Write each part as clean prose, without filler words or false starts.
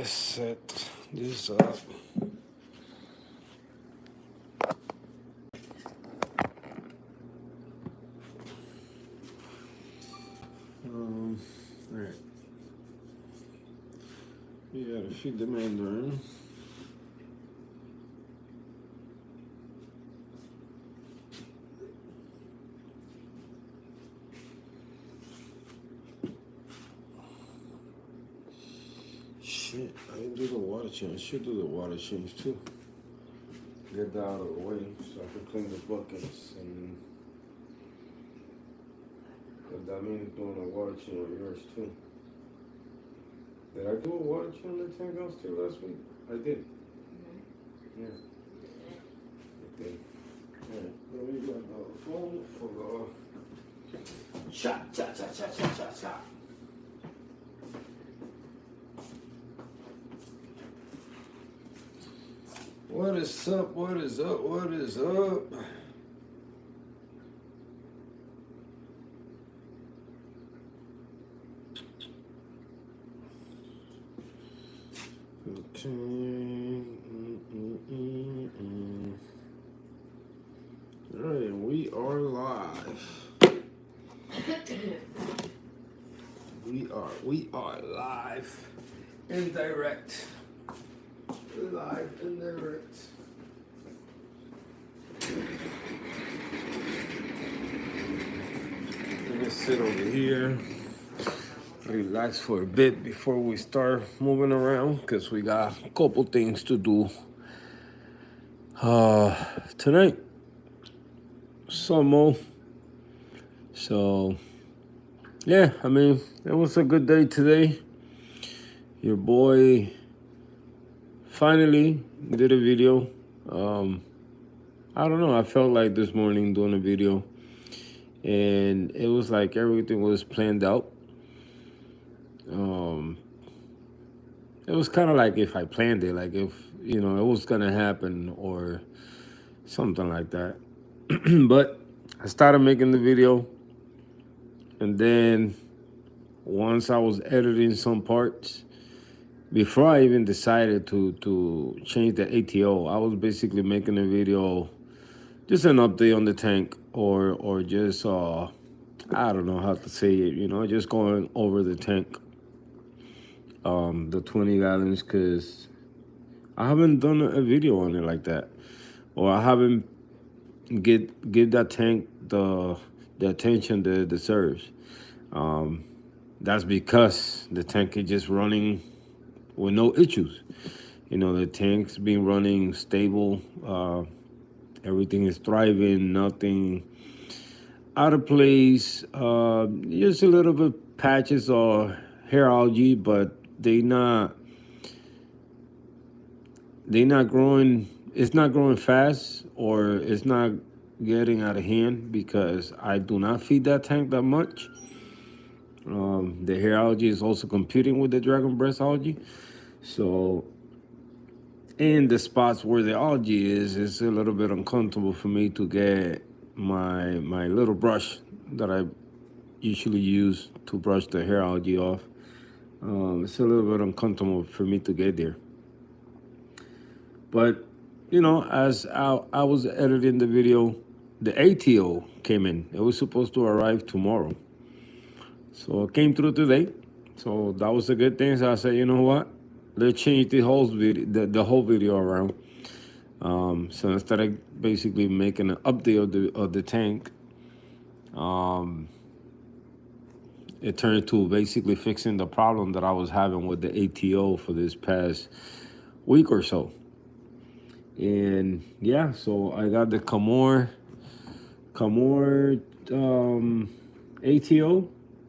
Let's set this up. All right. You gotta feed the mandarin. Shit, I didn't do the water change. I should do the water change too. Get that out of the way so I can clean the buckets and that means doing a water change on yours too. Did I do a water change on the tank house too last week? I did. Mm-hmm. Yeah. I did. Alright, let me grab the phone for the shot. What is up? What is up? What is up? Okay. All right, we are live. We are live and direct. Live and direct. Let me sit over here, relax for a bit before we start moving around, because we got a couple things to do tonight. Some more. So yeah, I mean, it was a good day today. Your boy finally did a video. I don't know, I felt like this morning doing a video, and it was like everything was planned out. It was kind of like if I planned it, like if, you know, it was gonna happen or something like that. But I started making the video, and then once I was editing some parts, before I even decided to change the ATO, I was basically making a video, just an update on the tank, or just I don't know how to say it, you know, just going over the tank, the 20 gallons, because I haven't done a video on it like that, or I haven't give that tank the attention that it deserves. That's because the tank is just running with no issues. You know, the tank's been running stable. Everything is thriving, nothing out of place. Just a little bit patches or hair algae, but they not growing. It's not growing fast, or it's not getting out of hand, because I do not feed that tank that much. The hair algae is also competing with the dragon breast algae. So in the spots where the algae is, it's a little bit uncomfortable for me to get my little brush that I usually use to brush the hair algae off. It's a little bit uncomfortable for me to get there. But, you know, as I was editing the video, the ATO came in. It was supposed to arrive tomorrow. So it came through today. So that was a good thing. So I said, you know what? Let's change the whole video, the whole video around. So instead of basically making an update of the tank, it turned to basically fixing the problem that I was having with the ATO for this past week or so. And yeah, so I got the Camor ATO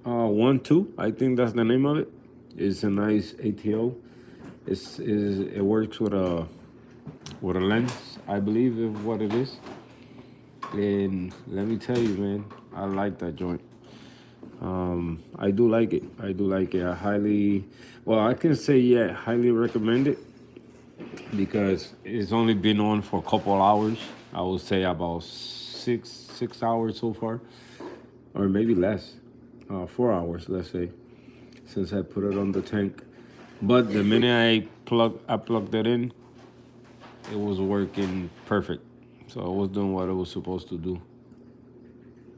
1.2. I think that's the name of it. It's a nice ATO. It works with a lens, I believe, is what it is. And let me tell you, man, I like that joint. I do like it. I highly recommend it, because it's only been on for a couple hours. I would say about six hours so far, or maybe less, 4 hours, let's say, since I put it on the tank. But the minute I plugged it in, it was working perfect. So I was doing what it was supposed to do.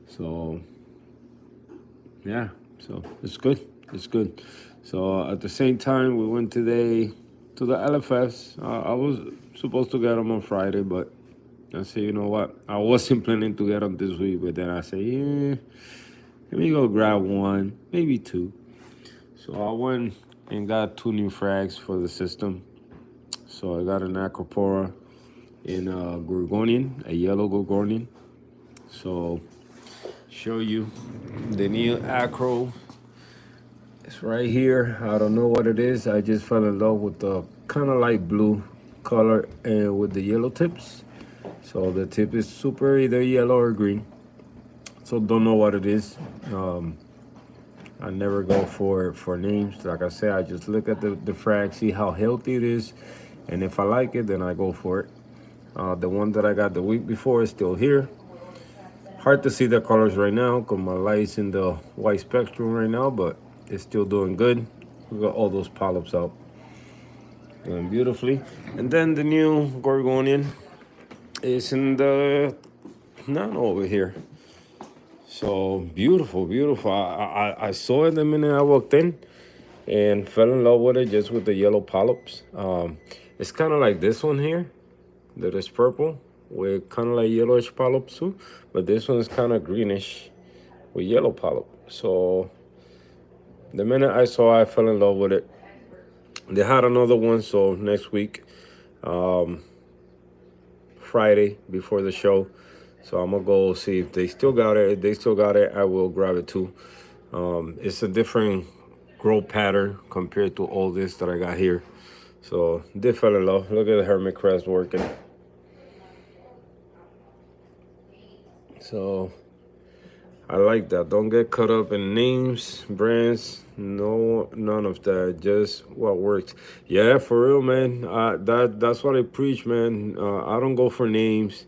So yeah, so it's good. It's good. So at the same time, we went today to the LFS. I was supposed to get them on Friday, but I said, you know what? I wasn't planning to get them this week, but then I said, yeah, let me go grab one, maybe two. So I went and got two new frags for the system. So I got an Acropora in Gorgonian, a yellow Gorgonian. So show you the new Acro. It's right here. I don't know what it is. I just fell in love with the kind of light blue color and with the yellow tips. So the tip is super either yellow or green. So don't know what it is. I never go for names. Like I said, I just look at the frag, see how healthy it is, and if I like it, then I go for it. The one that I got the week before is still here. Hard to see the colors right now because my light's in the white spectrum right now, but it's still doing good. We got all those polyps out, doing beautifully. And then the new Gorgonian is in the nano over here. So beautiful, beautiful. I saw it the minute I walked in and fell in love with it just with the yellow polyps. It's kind of like this one here that is purple with kind of like yellowish polyps too, but this one is kind of greenish with yellow polyp. So the minute I saw it, I fell in love with it. They had another one, so next week, Friday before the show. So I'm gonna go see if they still got it. If they still got it, I will grab it too. It's a different growth pattern compared to all this that I got here. So they fell in love. Look at the hermit crest working. So I like that. Don't get caught up in names, brands, no, none of that. Just what works. Yeah, for real, man. That's what I preach, man. I don't go for names.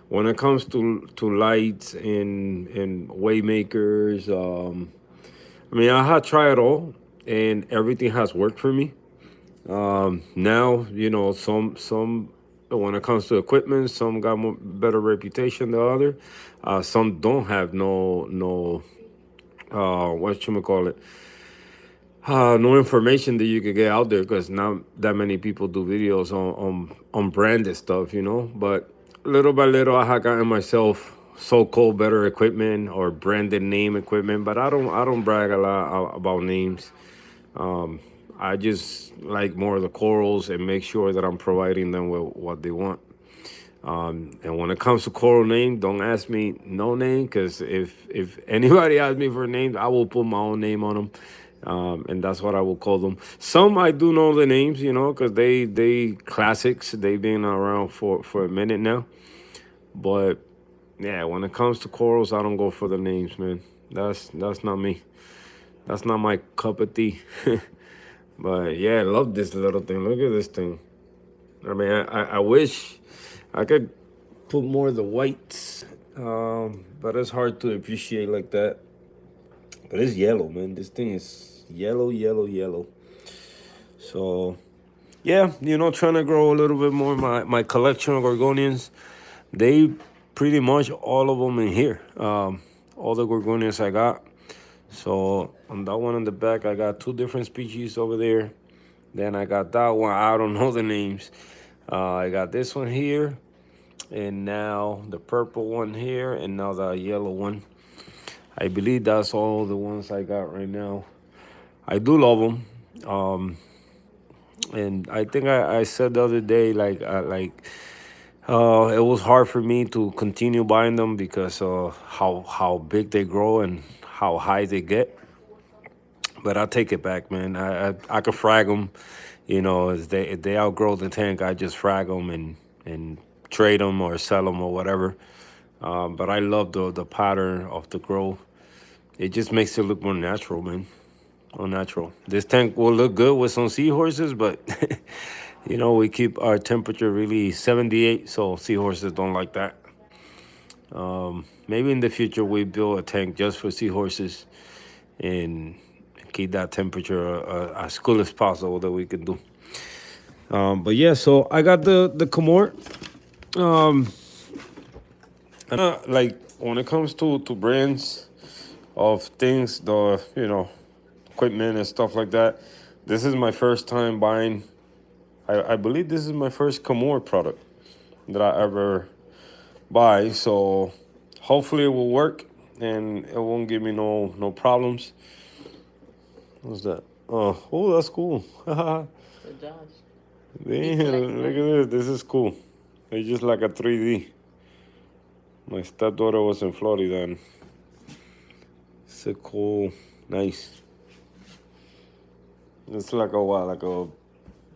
When it comes to lights and waymakers, I mean, I have tried it all, and everything has worked for me. Now, you know, some when it comes to equipment, some got more, better reputation than other. Some don't have no what you call it, no information that you could get out there because not that many people do videos on branded stuff, you know. But little by little, I have gotten myself so-called better equipment or branded name equipment. But I don't brag a lot about names. I just like more of the corals and make sure that I'm providing them with what they want. And when it comes to coral name, don't ask me no name because if anybody asks me for names, I will put my own name on them, and that's what I will call them. Some I do know the names, you know, because they classics. They've been around for a minute now. But yeah, when it comes to corals, I don't go for the names, man. That's not me. That's not my cup of tea. But yeah, I love this little thing. Look at this thing. I mean, I wish I could put more of the whites, but it's hard to appreciate like that. But it's yellow, man. This thing is yellow, yellow, yellow. So yeah, you know, trying to grow a little bit more my collection of Gorgonians. They pretty much all of them in here. All the Gorgonians I got. So on that one in the back, I got two different species over there. Then I got that one. I don't know the names. I got this one here, and now the purple one here, and now the yellow one. I believe that's all the ones I got right now. I do love them. And I think I said the other day, it was hard for me to continue buying them because how big they grow and how high they get. But I'll take it back, man. I could frag them, you know, if they outgrow the tank, I just frag them and trade them or sell them or whatever. But I love the pattern of the grow. It just makes it look more natural, man. More natural. This tank will look good with some seahorses, but you know, we keep our temperature really 78, so seahorses don't like that. Maybe in the future we build a tank just for seahorses and keep that temperature as cool as possible that we can do. But yeah, so I got the Comor. Like when it comes to brands of things, the equipment and stuff like that. This is my first time buying. I believe this is my first Comor product that I ever buy. So hopefully it will work and it won't give me no problems. What's that? Oh, that's cool. Damn, look at this. This is cool. It's just like a 3D. My stepdaughter was in Florida and it's a cool, nice. It's like a what? Like a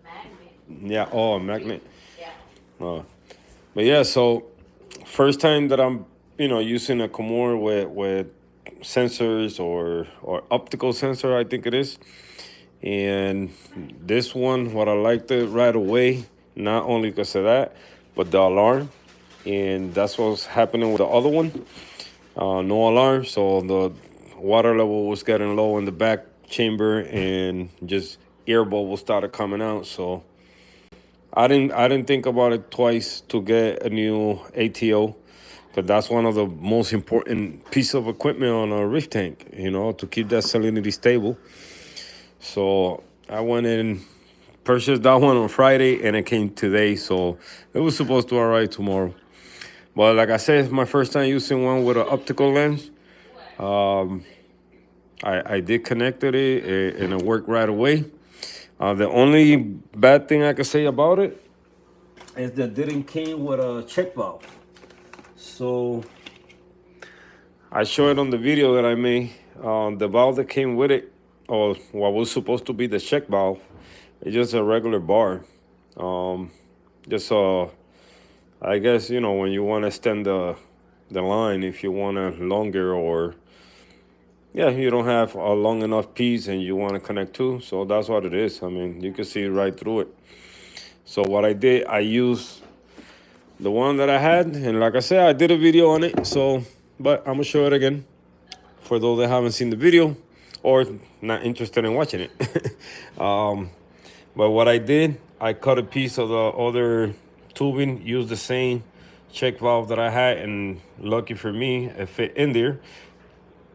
magnet. Yeah. Oh, a magnet. Yeah. But yeah. So first time that I'm using a Comor with sensors or optical sensor, I think it is. And this one, what I liked it right away, not only because of that, but the alarm. And that's what's happening with the other one. No alarm, so the water level was getting low in the back chamber, and just air bubbles started coming out. So I didn't think about it twice to get a new ATO, because that's one of the most important piece of equipment on a reef tank. To keep that salinity stable. So I went in, purchased that one on Friday, and it came today. So it was supposed to arrive tomorrow. But like I said, it's my first time using one with an optical lens. I did connect it and it worked right away. The only bad thing I could say about it is that it didn't came with a check valve. So I showed on the video that I made, the valve that came with it, or what was supposed to be the check valve, it's just a regular bar. Just I guess when you want to extend the line, if you want a longer, or you don't have a long enough piece and you want to connect to, so that's what it is. I mean, you can see right through it. So what I did, I used the one that I had, and like I said, I did a video on it. So, but I'm gonna show it again for those that haven't seen the video or not interested in watching it. But what I did, I cut a piece of the other tubing, used the same check valve that I had, and lucky for me, it fit in there.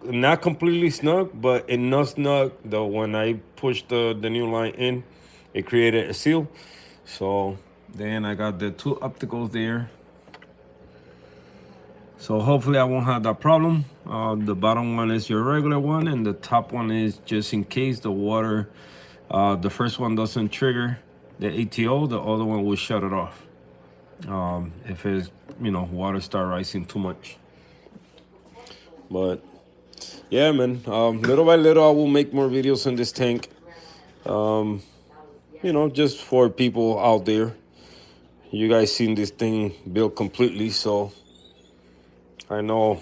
Not completely snug, but enough snug that when I pushed the new line in, it created a seal. So then I got the two opticals there. So hopefully I won't have that problem. The bottom one is your regular one, and the top one is just in case the water, the first one doesn't trigger the ATO, the other one will shut it off. If it's, water start rising too much. But yeah, man, little by little I will make more videos on this tank. Just for people out there. You guys seen this thing built completely, so I know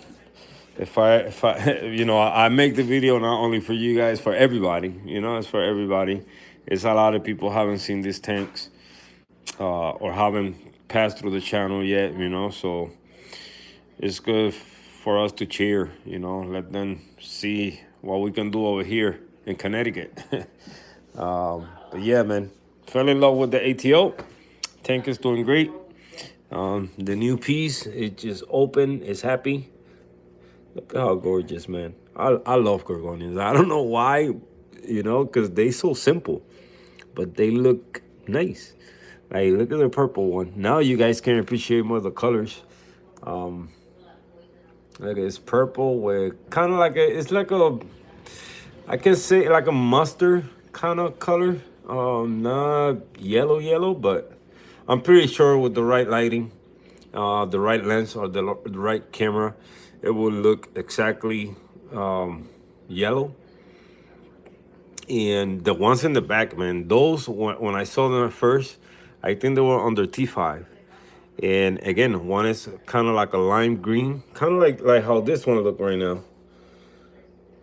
if I I make the video not only for you guys, for everybody. It's for everybody. It's a lot of people haven't seen these tanks, or haven't passed through the channel yet. So it's good for us to cheer. Let them see what we can do over here in Connecticut. But yeah, man, fell in love with the ATO. Tank is doing great. The new piece, it just open, it's happy. Look how gorgeous, man. I love gorgonias. I don't know why, because they so simple, but they look nice. Like, look at the purple one. Now you guys can appreciate more of the colors. Like, it's purple with kind of like it's like I can say like a mustard kind of color. Not yellow, but I'm pretty sure with the right lighting, the right lens, or the right camera, it will look exactly yellow. And the ones in the back, man, those, when I saw them at first, I think they were under T5. And again, one is kind of like a lime green, kind of like how this one look right now.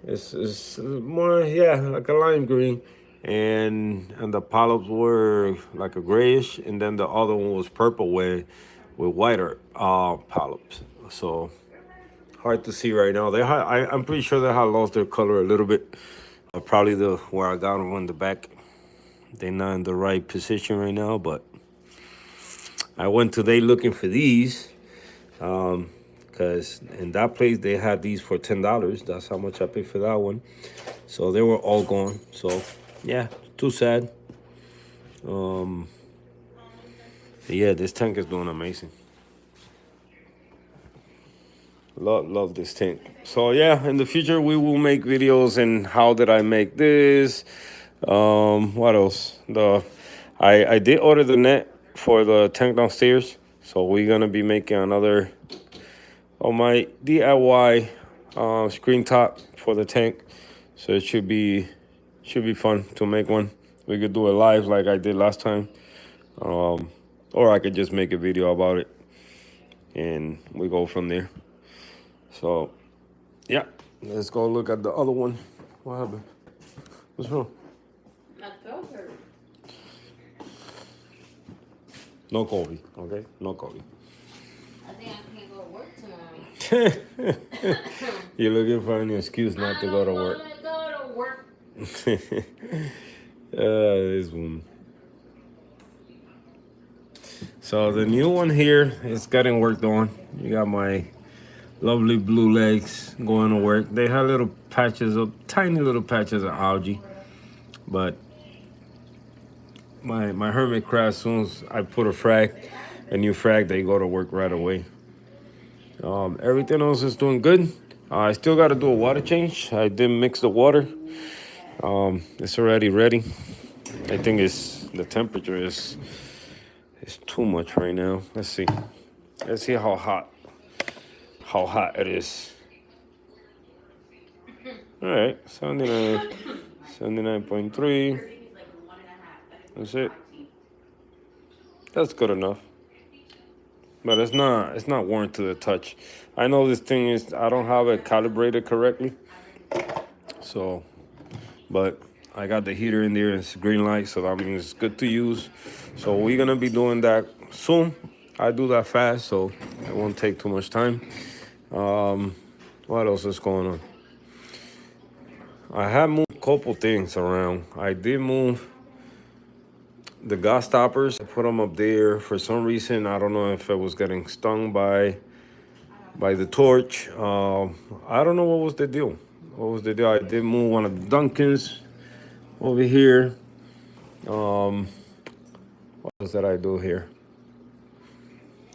It's more, like a lime green. And the polyps were like a grayish, and then the other one was purple with whiter polyps. So hard to see right now. I'm pretty sure they have lost their color a little bit. Probably the where I got them in the back. They're not in the right position right now, but I went today looking for these. Because in that place they had these for $10. That's how much I paid for that one. So they were all gone. So yeah, too sad. Yeah, this tank is doing amazing. Love this tank. So yeah, in the future we will make videos and how did I make this. What else? I did order the net for the tank downstairs. So we're gonna be making another on my DIY screen top for the tank. So it should be fun to make one. We could do it live like I did last time. Or I could just make a video about it and we go from there. So yeah, let's go look at the other one. What happened? What's wrong? My throat hurt. No coffee, okay? No coffee. I think I can't go to work tomorrow. You're looking for an excuse not to go to work. I don't want to go to work. This one. So the new one here is getting worked on. You got my lovely blue legs going to work. They have little patches of, tiny little patches of algae. But my hermit crab, as soon as I put a new frag, they go to work right away. Everything else is doing good. I still got to do a water change. I did mix the water. It's already ready. I think the temperature is too much right now. Let's see how hot it is. All right, 79.3. That's it. That's good enough. But it's not warm to the touch. I know this thing I don't have it calibrated correctly. So, but I got the heater in there. It's green light, so that means it's good to use. So we're gonna be doing that soon. I do that fast, so it won't take too much time. What else is going on? I have moved a couple things around. I did move the gas stoppers. I put them up there for some reason. I don't know if it was getting stung by the torch. I don't know what was the deal. I did move one of the Dunkins over here. What else did I do here?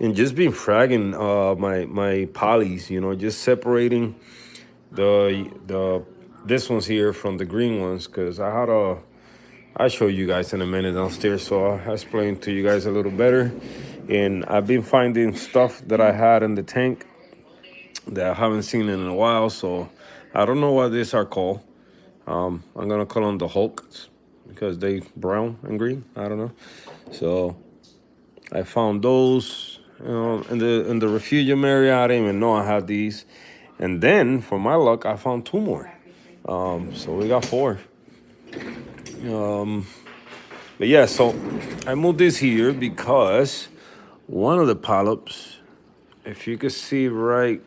And just been fragging my polys, just separating this ones here from the green ones, because I'll show you guys in a minute downstairs, so I'll explain to you guys a little better. And I've been finding stuff that I had in the tank that I haven't seen in a while, so I don't know what these are called. I'm gonna call them the Hulks because they brown and green. I don't know. So I found those, in the refugium area. I didn't even know I had these. And then, for my luck, I found two more. So we got four. But yeah, so I moved this here because one of the polyps, if you could see right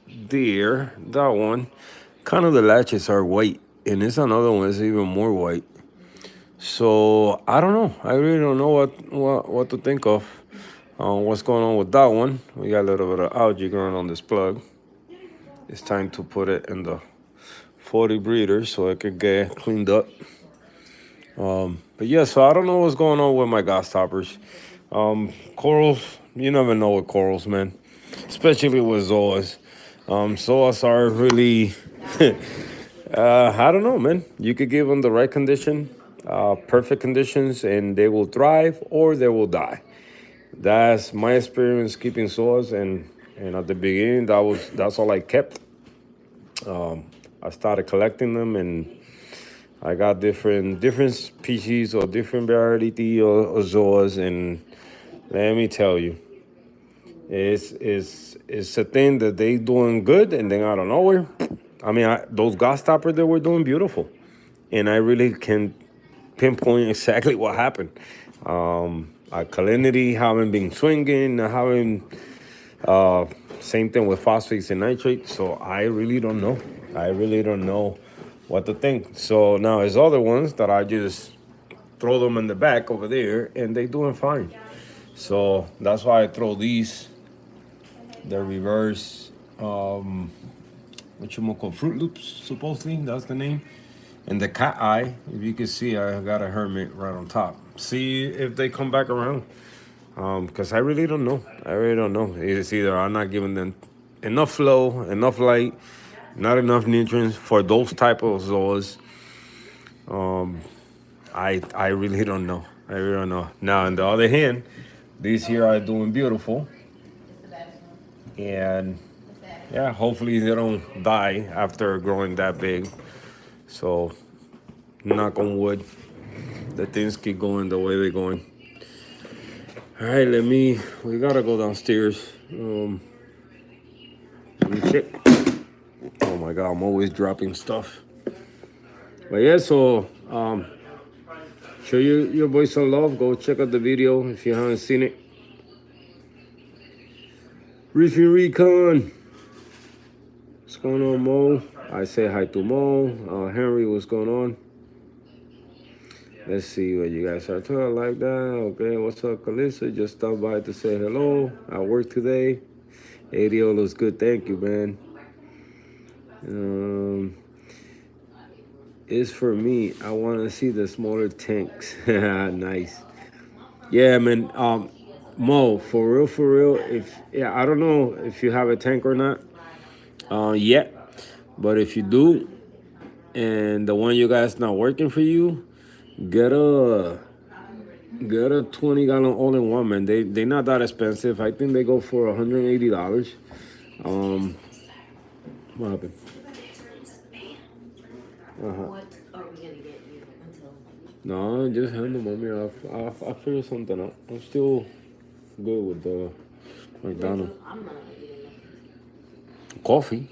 there, that one, kind of the latches are white, and this another one is even more white. So I don't know. I really don't know what to think of. What's going on with that one? We got a little bit of algae growing on this plug. It's time to put it in the 40 breeder so it could get cleaned up. But yeah, so I don't know what's going on with my gas toppers. Corals, you never know with corals, man. Especially with zoas. Zoas are really, I don't know, man. You could give them the right condition, perfect conditions, and they will thrive or they will die. That's my experience keeping zoas, and at the beginning, that's all I kept. I started collecting them, and I got different species or different variety of zoas, and let me tell you, it's a thing that they doing good, and then out of nowhere, I mean, those gas toppers, they were doing beautiful, and I really can pinpoint exactly what happened. Salinity haven't been swinging, same thing with phosphates and nitrates, so I really don't know. what to think. So now there's other ones that I just throw them in the back over there, and they doing fine. So that's why I throw these, the reverse, what you call Fruit Loops, supposedly that's the name, and the cat eye. If you can see, I got a hermit right on top. See if they come back around. Because I really don't know. I really don't know. It's either I'm not giving them enough flow, enough light, not enough nutrients for those type of zoas. Um, I really don't know. I really don't know. Now, on the other hand, these here are doing beautiful, and yeah, hopefully they don't die after growing that big. So, knock on wood, the things keep going the way they're going. All right, we gotta go downstairs. Let me check. Oh my God, I'm always dropping stuff. But yeah, so show your boy some love. Go check out the video if you haven't seen it. Reefy Recon. What's going on, Mo? I say hi to Mo. Henry, what's going on? Let's see what you guys are talking like that. Okay, what's up, Calissa? Just stopped by to say hello. I work today. ADO looks good. Thank you, man. Is for me. I want to see the smaller tanks. Nice. Yeah, man. Mo, for real. If yeah, I don't know if you have a tank or not. Yet, but if you do, and the one you guys not working for you, get a 20-gallon all-in-one, man. They not that expensive. I think they go for $180. Um, what happened? What are we gonna get you until? No, just hand them on me. I'll figure something out. I'm still good with the McDonald's. I'm not eating nothing. Coffee.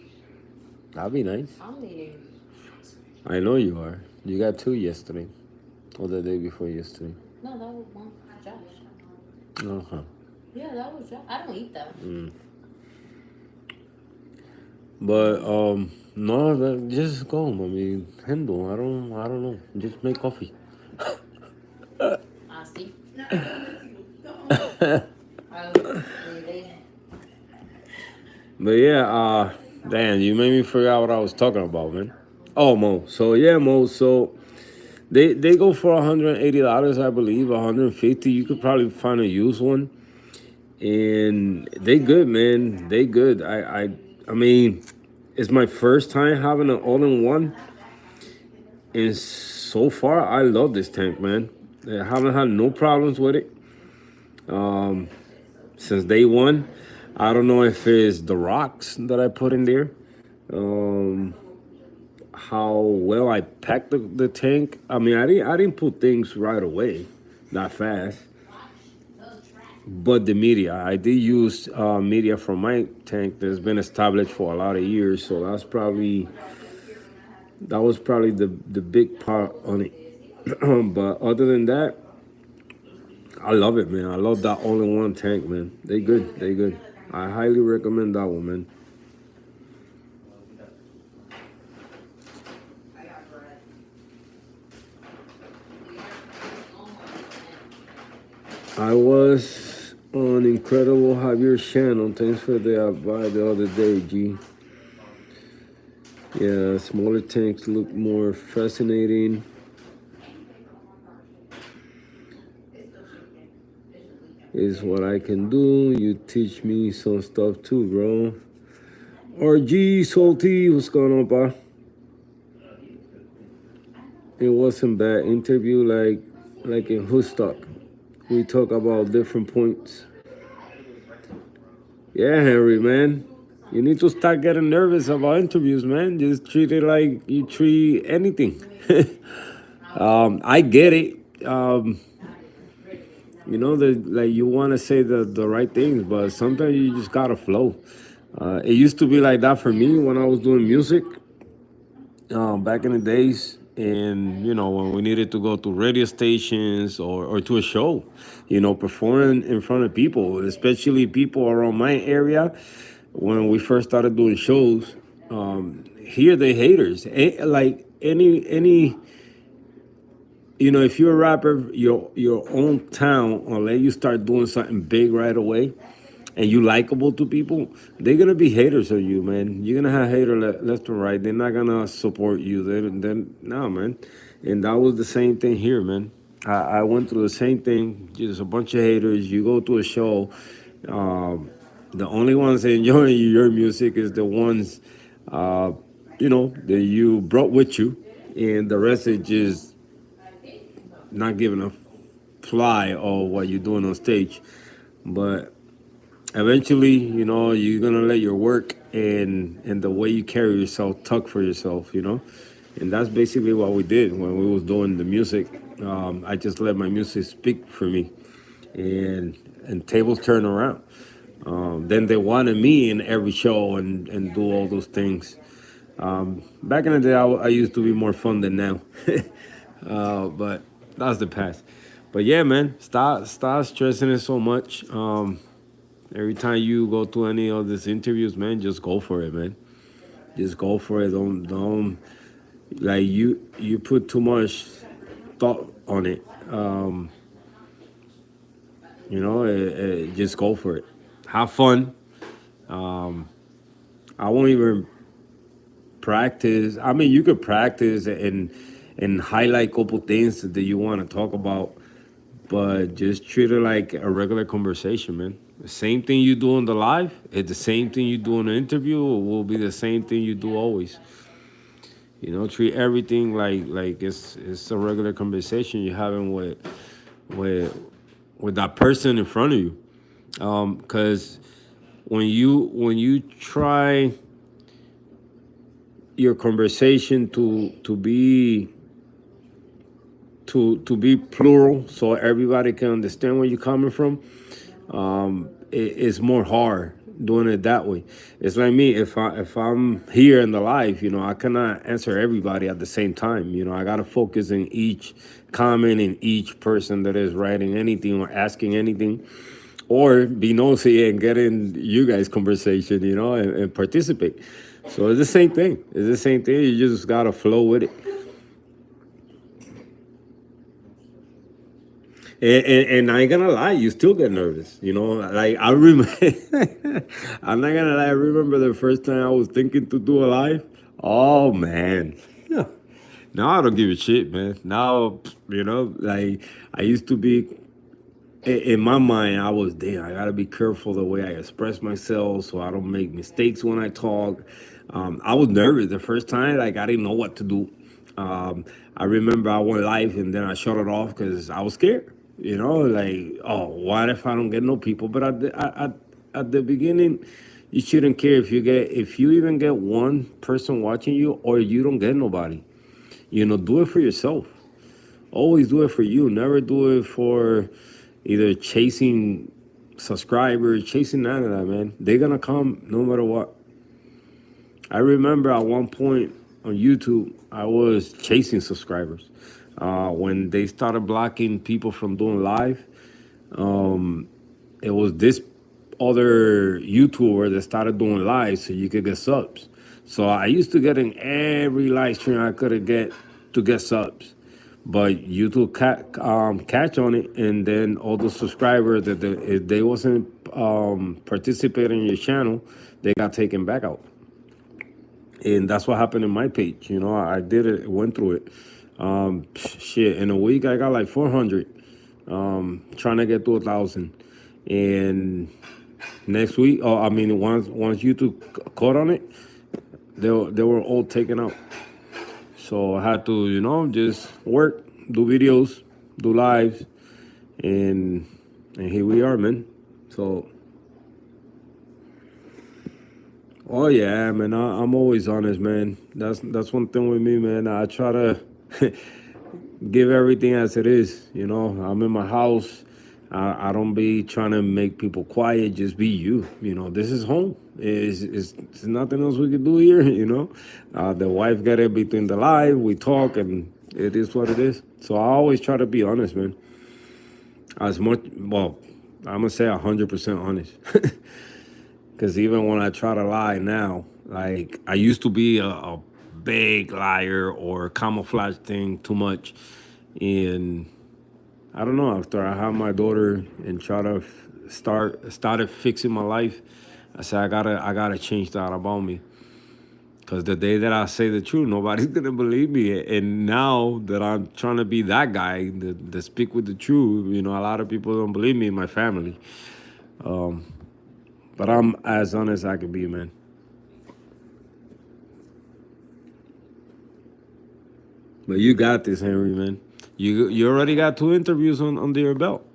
That'd be nice. I'm eating. I know you are. You got two yesterday. Or the day before yesterday. No, that was one for Josh. Uh-huh. Yeah, that was Josh. I don't eat that. But no, just go. I mean, handle. I don't know. Just make coffee. I see. But yeah, damn, you made me forget what I was talking about, man. Oh, Mo. So yeah, Mo. So they go for $180, I believe, 150. You could probably find a used one, and they good, man. They good. I mean, it's my first time having an all-in-one, and so far I love this tank, man. I haven't had no problems with it since day one. I don't know if it's the rocks that I put in there, how well I packed the tank. I mean, I didn't put things right away, not fast. But the media, I did use media from my tank that's been established for a lot of years. So that was probably the big part on it. But other than that, I love it, man. I love that all-in-one tank, man. They good. They good. I highly recommend that one, man. I was on Incredible Javier's channel. Thanks for the advice the other day, G. Yeah, smaller tanks look more fascinating. Is what I can do. You teach me some stuff too, bro. RG Salty, what's going on, pa? It wasn't bad interview like in Hoodstock. We talk about different points. Yeah, Henry, man. You need to start getting nervous about interviews, man. Just treat it like you treat anything. I get it. You know, like you want to say the right things, but sometimes you just gotta flow. It used to be like that for me when I was doing music back in the days, and you know when we needed to go to radio stations or to a show, you know, performing in front of people, especially people around my area. When we first started doing shows, here they haters. Like any if you're a rapper, your own town, unless you start doing something big right away, and you likable to people, they're gonna be haters of you, man. You're gonna have haters left and right. They're not gonna support you. Then no, man. And that was the same thing here, man. I went through the same thing. Just a bunch of haters. You go to a show, um, the only ones enjoying your music is the ones, uh, that you brought with you, and the rest is just not giving a fly of what you're doing on stage. But eventually, you're gonna let your work and the way you carry yourself talk for yourself, and that's basically what we did when we was doing the music. I just let my music speak for me, and tables turn around. Then they wanted me in every show and do all those things. Back in the day, I used to be more fun than now, but that's the past. But yeah, man, stop stressing it so much. Every time you go to any of these interviews, man, just go for it, man. Just go for it. Don't like you put too much thought on it. Just go for it. Have fun. Um, I won't even practice. I mean, you could practice and highlight a couple things that you want to talk about, but just treat it like a regular conversation, man. The same thing you do on the live, it's the same thing you do in an interview, will be the same thing you do always. Treat everything like it's a regular conversation you're having with with that person in front of you. Because when you try your conversation to be plural, so everybody can understand where you're coming from, it's more hard doing it that way. It's like me, if I'm here in the live, I cannot answer everybody at the same time. I gotta focus in each comment in each person that is writing anything or asking anything, or be nosy and get in you guys conversation, and participate. So it's the same thing. It's the same thing. You just gotta flow with it. And I ain't gonna lie, you still get nervous. Like I remember, I'm not gonna lie. I remember the first time I was thinking to do a live. Oh man, now I don't give a shit, man. Now, like I used to be. In my mind, I was there. I gotta be careful the way I express myself so I don't make mistakes when I talk. I was nervous the first time, like I didn't know what to do. I remember I went live and then I shut it off because I was scared. Like, oh, what if I don't get no people? But at the beginning, you shouldn't care if you even get one person watching you or you don't get nobody. Do it for yourself. Always do it for you. Never do it for either chasing subscribers, chasing none of that, man. They're gonna come no matter what. I remember at one point on YouTube, I was chasing subscribers. When they started blocking people from doing live, it was this other YouTuber that started doing live so you could get subs. So I used to get in every live stream I could get to get subs. But YouTube catch on it, and then all the subscribers that if they wasn't participating in your channel, they got taken back out. And that's what happened in my page. I did it, went through it. Shit, in a week I got like 400. Trying to get to 1,000, and next week, oh, I mean, once YouTube caught on it, they were all taken out. So I had to, just work, do videos, do lives, and here we are, man. So, oh yeah, man, I'm always honest, man. That's one thing with me, man. I try to give everything as it is. I'm in my house. I don't be trying to make people quiet. Just be you. This is home. It's nothing else we can do here. The wife got it between the live. We talk, and it is what it is. So I always try to be honest, man. As much, well, I'm gonna say 100% honest. Because even when I try to lie now, like I used to be a big liar or camouflage thing too much. And I don't know. After I had my daughter and try to started fixing my life, I said I gotta change that about me. Cause the day that I say the truth, nobody's gonna believe me. And now that I'm trying to be that guy that speak with the truth, a lot of people don't believe me in my family. But I'm as honest as I can be, man. But you got this, Henry, man. You already got two interviews under your belt.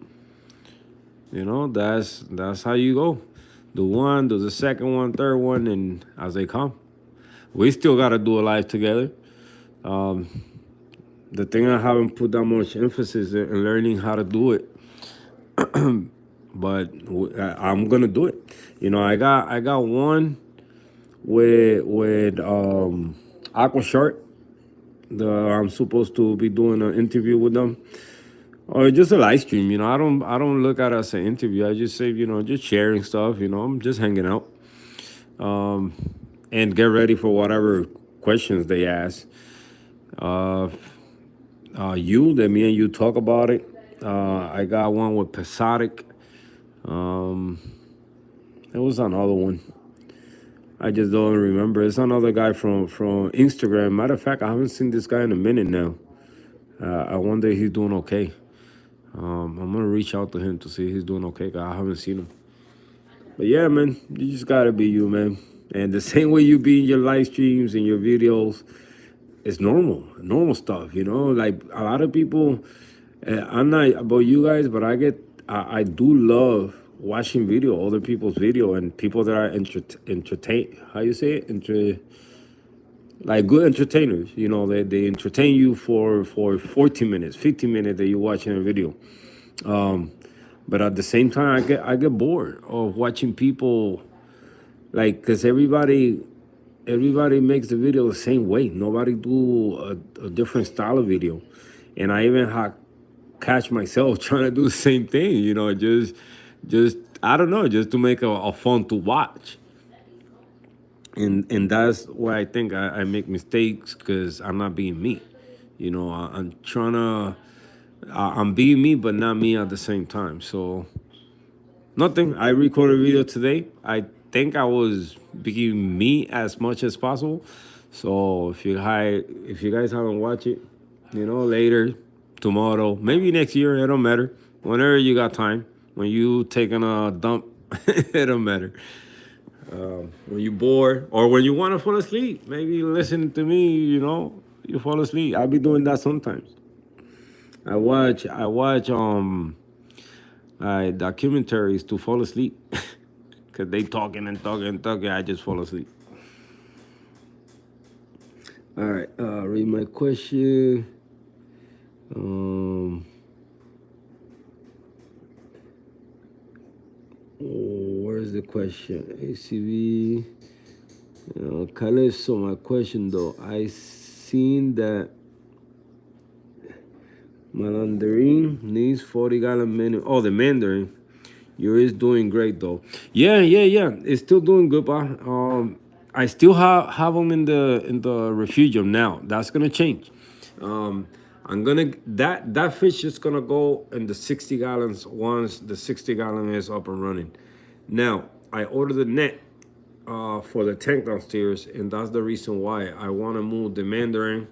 That's how you go. Do one, do the second one, third one, and as they come. We still gotta do a live together. Um, the thing I haven't put that much emphasis in learning how to do it, but I'm gonna do it. I got one with Aqua Shark. I'm supposed to be doing an interview with them, or just a live stream. I don't look at it as an interview. I just say, just sharing stuff. I'm just hanging out, um, and get ready for whatever questions they ask. Uh, me and you talk about it. I got one with Pesadic. Um, there was another one. I just don't remember. It's another guy from Instagram. Matter of fact, I haven't seen this guy in a minute now. I wonder if he's doing okay. I'm gonna reach out to him to see if he's doing okay. 'Cause I haven't seen him. But yeah, man, you just gotta be you, man. And the same way you be in your live streams and your videos, it's normal stuff. Like a lot of people. I'm not about you guys, but I do love watching video, other people's video, and people that are entertain. How you say it? Like good entertainers. They entertain you for 14 minutes, 15 minutes that you're watching a video. Um, but at the same time, I get bored of watching people, like, cause everybody makes the video the same way. Nobody do a different style of video, and I even catch myself trying to do the same thing. Just I don't know, just to make a fun to watch. And that's why I think I make mistakes because I'm not being me. I'm trying to. I'm being me, but not me at the same time. So nothing. I recorded a video today. I think I was being me as much as possible. So if you guys haven't watched it, later, tomorrow, maybe next year, it don't matter. Whenever you got time, when you taking a dump, it don't matter. When you bored or when you want to fall asleep, maybe listen to me. You fall asleep. I'll be doing that sometimes. I watch documentaries to fall asleep because they talking and talking and talking. I just fall asleep. All right. Read my question. Um, where's the question? ACV. Calypso, my question though. I seen that Mandarin needs 40-gallon minimum. Oh, the Mandarin. Yours doing great though. Yeah. It's still doing good, but I still have them in the refugium now. That's gonna change. Um, I'm gonna that fish is gonna go in the 60 gallons once the 60-gallon is up and running. Now I ordered the net for the tank downstairs, and that's the reason why I want to move the Mandarin.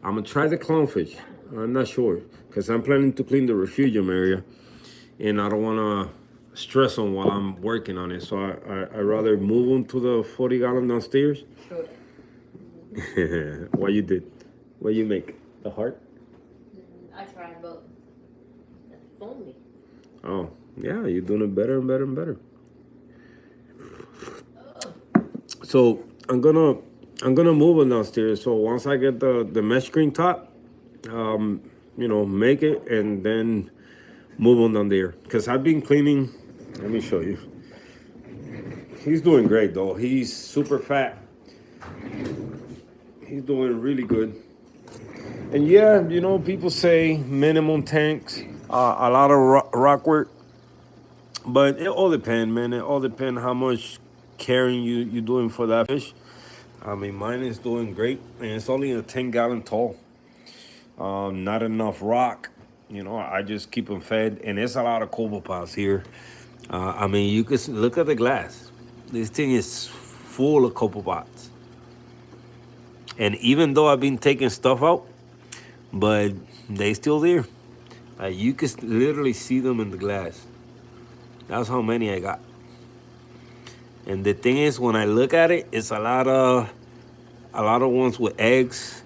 I'm gonna try the clownfish. I'm not sure because I'm planning to clean the refugium area, and I don't want to stress on while I'm working on it. So I rather move them to the 40-gallon downstairs. Sure. What you did? What you make? The heart? I tried, but only. Oh, yeah, you're doing it better and better and better. So I'm gonna move it downstairs. So once I get the mesh screen top, make it and then move on down there. Cause I've been cleaning. Let me show you. He's doing great though. He's super fat. He's doing really good. And yeah, people say minimum tanks, a lot of rock work, but it all depends, man. It all depends how much caring you doing for that fish. I mean, mine is doing great, and it's only a 10-gallon tall. Not enough rock. I just keep them fed, and there's a lot of copepods here. I mean, you can look at the glass. This thing is full of copepods, and even though I've been taking stuff out, but they still there. You can literally see them in the glass. That's how many I got. And the thing is, when I look at it, it's a lot of ones with eggs,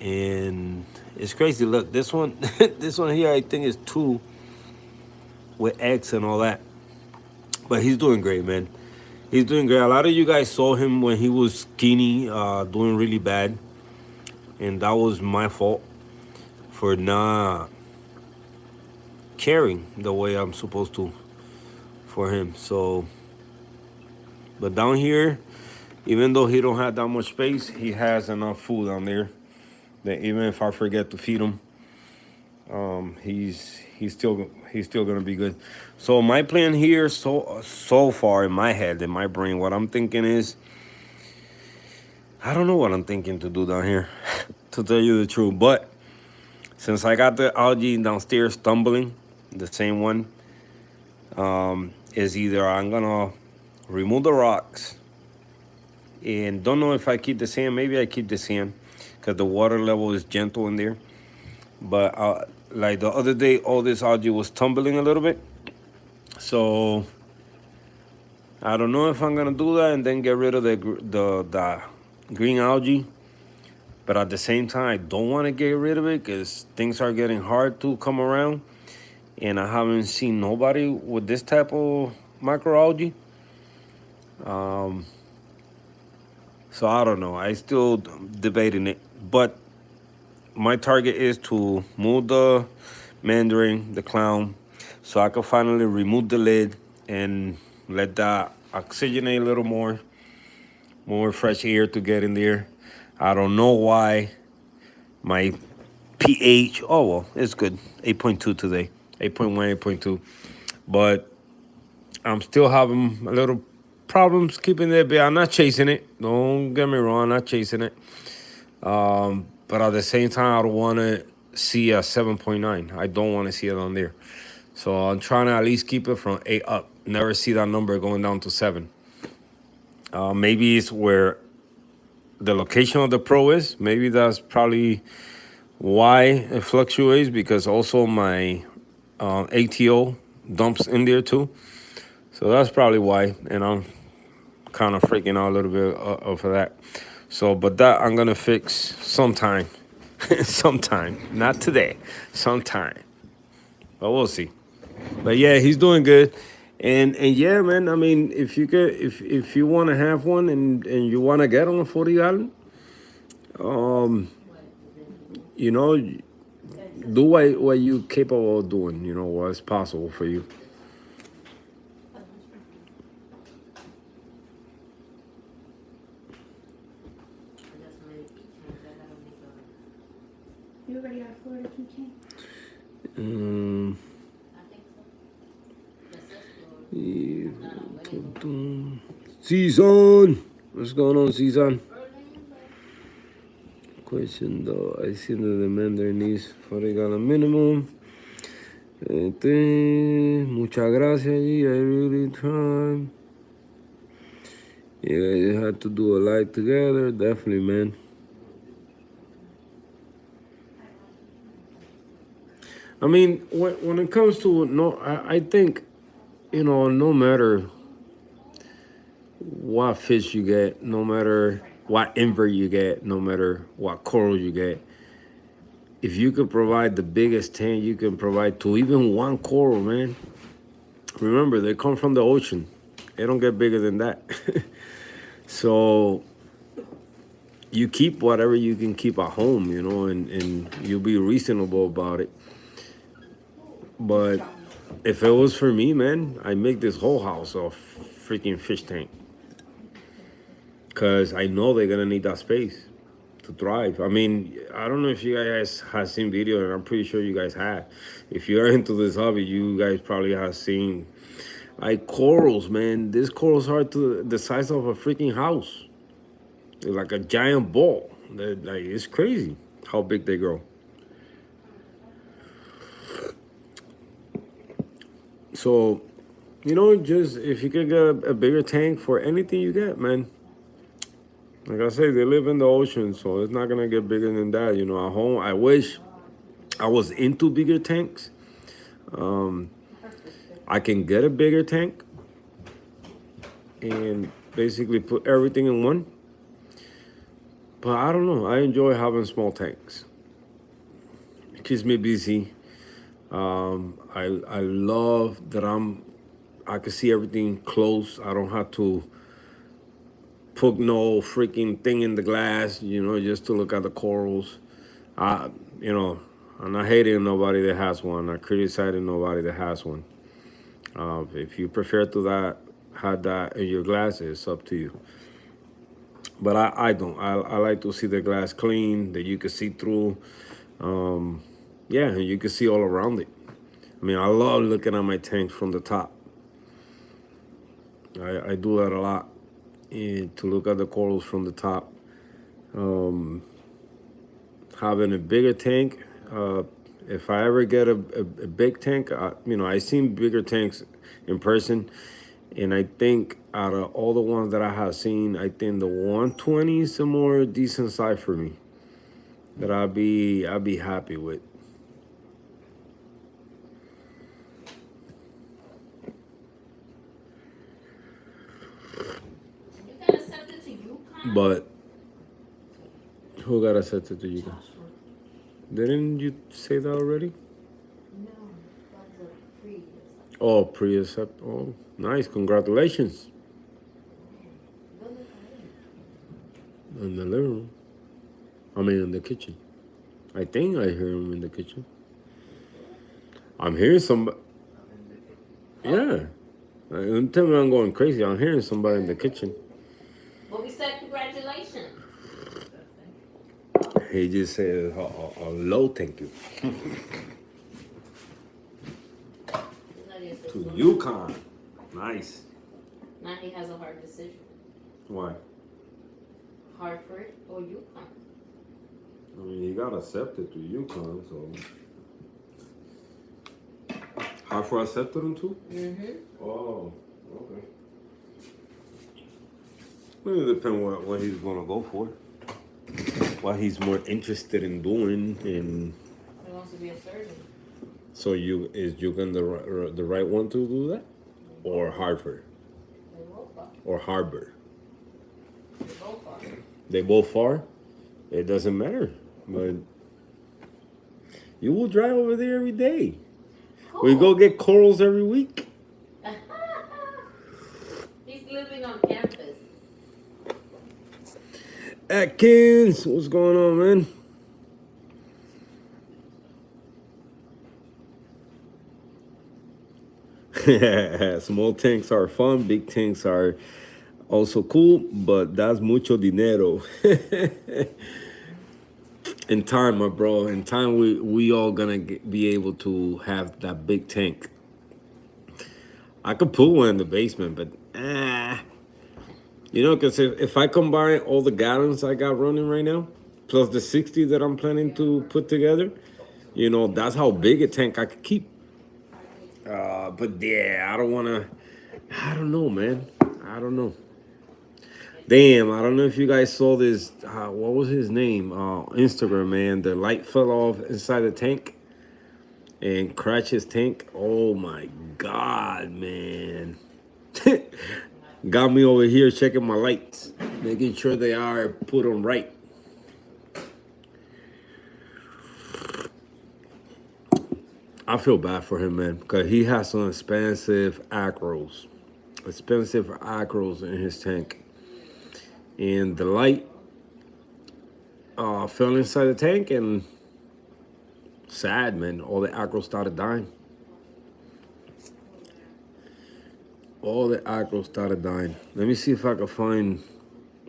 and it's crazy. Look, this one, this one here, I think is two with eggs and all that. But he's doing great, man. He's doing great. A lot of you guys saw him when he was skinny, doing really bad, and that was my fault for not caring the way I'm supposed to for him. So, but down here, even though he don't have that much space, he has enough food down there that even if I forget to feed him, he's still gonna be good. So my plan here, so far in my head, in my brain, what I'm thinking is, I don't know what I'm thinking to do down here, to tell you the truth. But since I got the algae downstairs tumbling, the same one, is either I'm gonna remove the rocks, and don't know if I keep the sand. Maybe I keep the sand because the water level is gentle in there. But like the other day, all this algae was tumbling a little bit. So I don't know if I'm gonna do that and then get rid of the green algae. But at the same time, I don't want to get rid of it because things are getting hard to come around, and I haven't seen nobody with this type of microalgae. Um, so I don't know. I still debating it, but my target is to move the mandarin, the clown, so I can finally remove the lid and let that oxygenate a little more fresh air to get in there. I don't know why my pH. Oh well, it's good. 8.2 today. 8.1, 8.2. But I'm still having a little problems keeping it, but I'm not chasing it. Don't get me wrong, I'm not chasing it. But at the same time, I don't want to see a 7.9. I don't want to see it on there. So I'm trying to at least keep it from 8 up. Never see that number going down to 7. Maybe it's where the location of the pro is. Maybe that's probably why it fluctuates, because also my ATO dumps in there too. So that's probably why. And I'm kind of freaking out a little bit of that. So, but that I'm going to fix sometime. Sometime. Not today. Sometime. But we'll see. But yeah, he's doing good. And yeah, man, I mean, if you want to have one and you want to get on a 40-gallon, um, you know, do what you capable of doing, what's possible for you. You already got Florida keychain? Um, I think so. Season, what's going on, Season? Question though, I see the demander needs 40-gallon minimum. Muchas gracias, I really try. Yeah, you had to do a light together, definitely, man. I mean, when it comes to no, I think, no matter what fish you get, no matter what invert you get, no matter what coral you get, if you could provide the biggest tank you can provide to even one coral, man. Remember, they come from the ocean. They don't get bigger than that. So you keep whatever you can keep at home, and you'll be reasonable about it. But if it was for me, man, I make this whole house a freaking fish tank. Because I know they're going to need that space to thrive. I mean, I don't know if you guys have seen video, and I'm pretty sure you guys have. If you're into this hobby, you guys probably have seen like corals, man. This corals are to the size of a freaking house. like a giant ball. Like it's crazy how big they grow. So, just if you could get a bigger tank for anything you get, man. Like I say, they live in the ocean, so it's not gonna get bigger than that. At home, I wish I was into bigger tanks. Um, I can get a bigger tank and basically put everything in one. But I don't know. I enjoy having small tanks. It keeps me busy. I love that I can see everything close. I don't have to put no freaking thing in the glass, just to look at the corals. I, you know, I'm not hating nobody that has one. I'm not criticizing nobody that has one. If you prefer to have that in your glass, it's up to you. But I don't. I like to see the glass clean that you can see through. Um, yeah, and you can see all around it. I mean, I love looking at my tanks from the top. I do that a lot, and to look at the corals from the top. Um, Having a bigger tank, if I ever get a big tank, I seen bigger tanks in person, and I think out of all the ones that I have seen, I think the 120 is a more decent size for me that I'd be happy with. You got accepted to UConn? But who got accepted to you? Didn't you say that already? No, that was a previous. Oh, pre-accept. Oh, nice. Congratulations. Go look at it. In the living room. I mean, in the kitchen. I think I hear him in the kitchen. I'm hearing somebody. Yeah. Don't tell me I'm going crazy. I'm hearing somebody in the kitchen. But we said congratulations. He just said a low thank you. To UConn. Nice. Now he has a hard decision. Why? Hartford or UConn? I mean, he got accepted to UConn, so. Hartford accepted him too? Mm-hmm. Oh, okay. Well, it depends what he's going to go for. What he's more interested in doing. And He wants to be a surgeon. so is UConn the right one to do that? Or Hartford? They both are. Or Harvard? They both are. They both are? It doesn't matter. But you will drive over there every day. Cool. We go get corals every week. He's living on campus. Atkins, what's going on, man? Small tanks are fun. Big tanks are also cool, but that's mucho dinero. In time, my bro. In time, we all gonna be able to have that big tank. I could put one in the basement, but because if I combine all the gallons I got running right now, plus the 60 that I'm planning to put together, that's how big a tank I could keep. But yeah, I don't know, man. I don't know. Damn, I don't know if you guys saw this. What was his name? Instagram, man. The light fell off inside the tank and crashed his tank. Oh my God, man. Got me over here checking my lights, making sure they are put on right. I feel bad for him, man, because he has some expensive acros in his tank. And the light fell inside the tank, and sad, man. All the acros started dying. Let me see if I can find.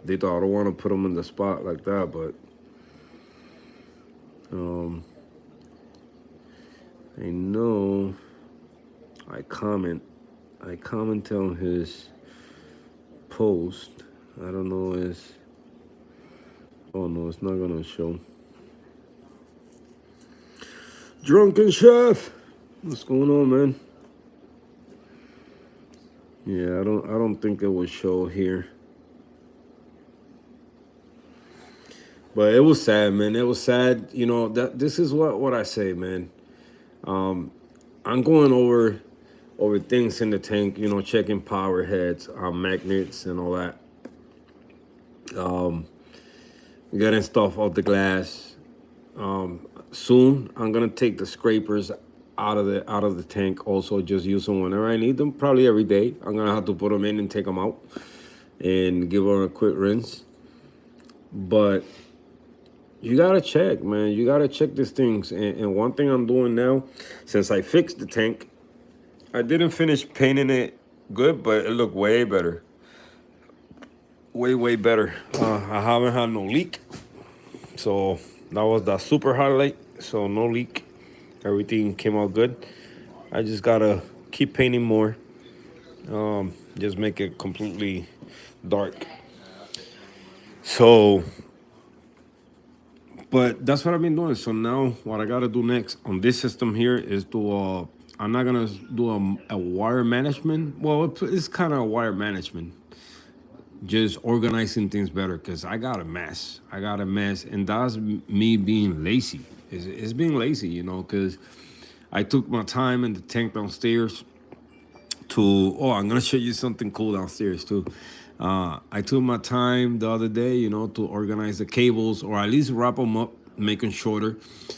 I don't want to put them in the spot like that, but I know I comment on his post. I don't know Oh no, it's not gonna show. Drunken chef, what's going on, man? Yeah, I don't think it will show here. But it was sad, man. It was sad. You know that this is what I say, man. I'm going over things in the tank. You know, checking power heads, magnets, and all that. Getting stuff off the glass. Soon, I'm gonna take the scrapers out of the tank. Also, just use them whenever I need them. Probably every day. I'm gonna have to put them in and take them out, and give them a quick rinse. But you gotta check, man. You gotta check these things. And one thing I'm doing now, since I fixed the tank, I didn't finish painting it good, but it looked way better. Way better. I haven't had no leak, so that was the super highlight. So no leak. Everything came out good. I just gotta keep painting more. Just make it completely dark. So, but that's what I've been doing. So now, what I gotta do next on this system here is do I'm not gonna do a wire management. Well, it's kind of a wire management, just organizing things better because I got a mess. I got a mess, and that's me being lazy. It's being lazy, you know, because I took my time in the tank downstairs to. Oh, I'm gonna show you something cool downstairs too. I took my time the other day, you know, to organize the cables or at least wrap them up, make them shorter,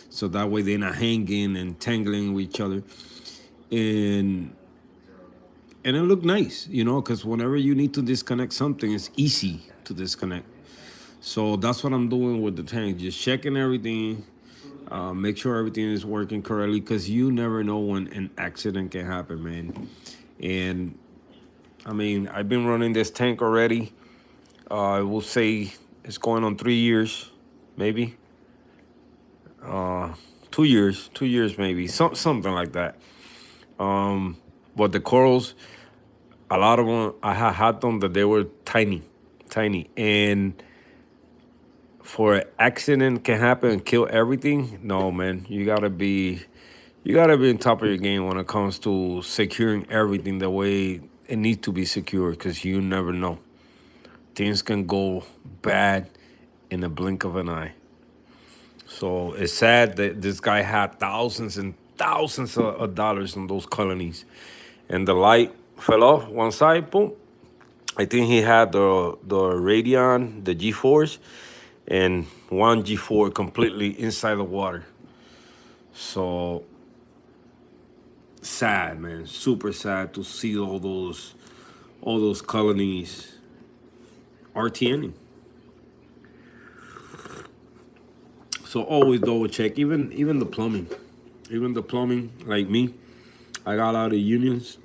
so that way they're not hanging and tangling with each other. And and it looked nice, you know, because whenever you need to disconnect something, it's easy to disconnect. So that's what I'm doing with the tank, just checking everything, make sure everything is working correctly, because you never know when an accident can happen, man. And I mean, I've been running this tank already. I will say it's going on 3 years, maybe 2 years, 2 years maybe, something like that. But the corals, a lot of them, I had them that they were tiny, tiny, and for an accident can happen and kill everything. No, man, you gotta be on top of your game when it comes to securing everything the way it needs to be secured, because you never know. Things can go bad in the blink of an eye. So it's sad that this guy had thousands and thousands of dollars on those colonies, and the light fell off one side. Boom. I think he had the Radeon, the G4s, and one G4 completely inside the water. So sad, man. Super sad to see all those colonies RTNing. So always double check, even the plumbing, like me, I got out of unions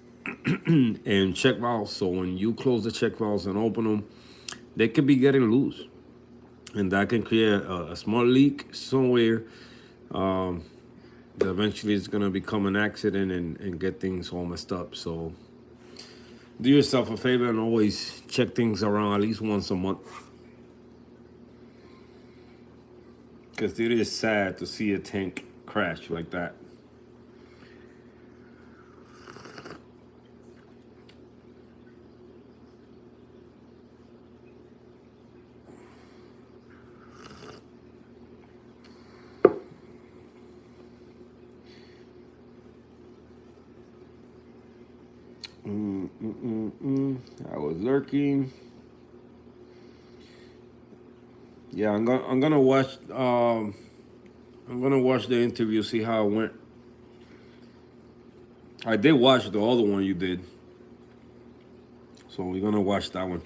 and check valves. So when you close the check valves and open them, they could be getting loose, and that can create a small leak somewhere. That eventually it's gonna become an accident and get things all messed up. So do yourself a favor and always check things around at least once a month, because it is sad to see a tank crash like that. I was lurking. Yeah, I'm gonna watch. I'm gonna watch the interview, see how it went. I did watch the other one you did, so we're gonna watch that one,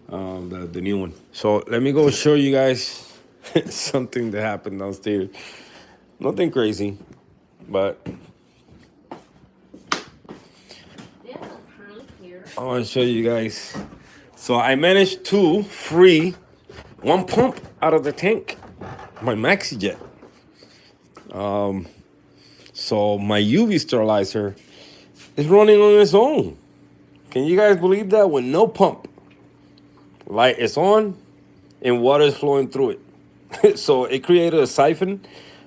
the new one. So let me go show you guys something that happened downstairs. Nothing crazy, but There's a pond here. I want to show you guys. So I managed to free one pump out of the tank, my maxi jet. So my UV sterilizer is running on its own. Can you guys believe that? With no pump, light is on and water is flowing through it. So it created a siphon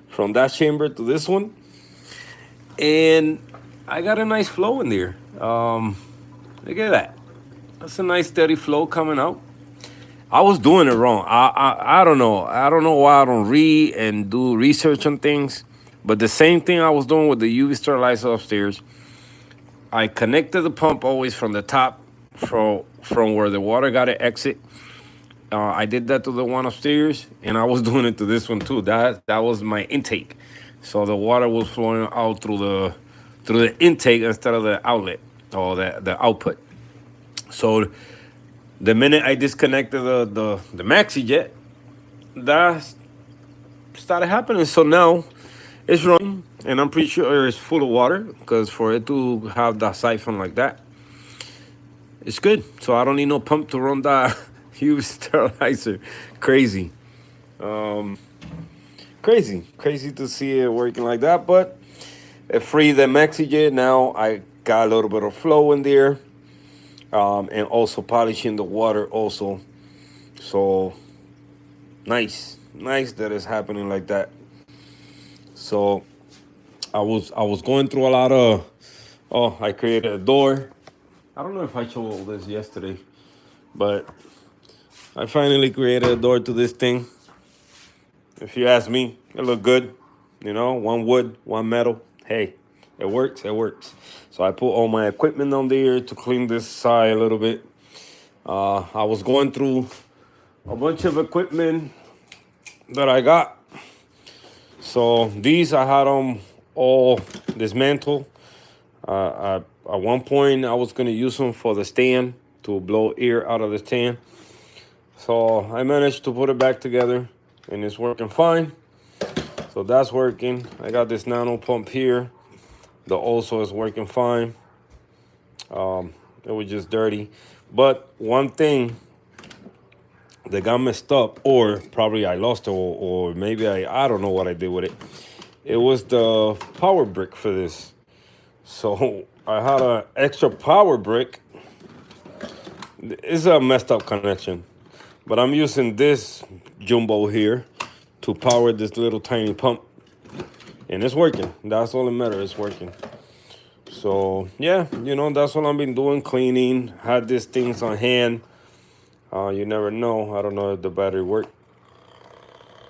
from that chamber to this one, and I got a nice flow in there. Look at that. That's a nice steady flow coming out. I was doing it wrong. I don't know. I don't know why I don't read and do research on things. But the same thing I was doing with the UV sterilizer upstairs, I connected the pump always from the top, from where the water got to exit. I did that to the one upstairs, and I was doing it to this one too. That was my intake, so the water was flowing out through the intake instead of the outlet or the output. So the minute I disconnected the maxi jet, that started happening. So now it's running, and I'm pretty sure it's full of water because for it to have that siphon like that, it's good. So I don't need no pump to run that huge sterilizer. Crazy, crazy to see it working like that. But it freed the maxi jet. Now I got a little bit of flow in there, and also polishing the water also. So nice that it's happening like that. So I was going through a lot of. Oh, I created a door. I don't know if I showed all this yesterday, but I finally created a door to this thing. If you ask me, it looked good. One wood, one metal. Hey, it works. It works. So I put all my equipment on there to clean this side a little bit. I was going through a bunch of equipment that I got. So these I had them all dismantled. At one point, I was gonna use them for the stand to blow air out of the stand. So I managed to put it back together, and it's working fine. So that's working. I got this nano pump here. The also is working fine. It was just dirty, but one thing that got messed up, or probably I lost it, or maybe I don't know what I did with it. It was the power brick for this. So I had an extra power brick. It's a messed up connection, but I'm using this jumbo here to power this little tiny pump, and it's working. That's all that matters. It's working. So yeah, that's what I've been doing. Cleaning. Had these things on hand. You never know. I don't know if the battery work.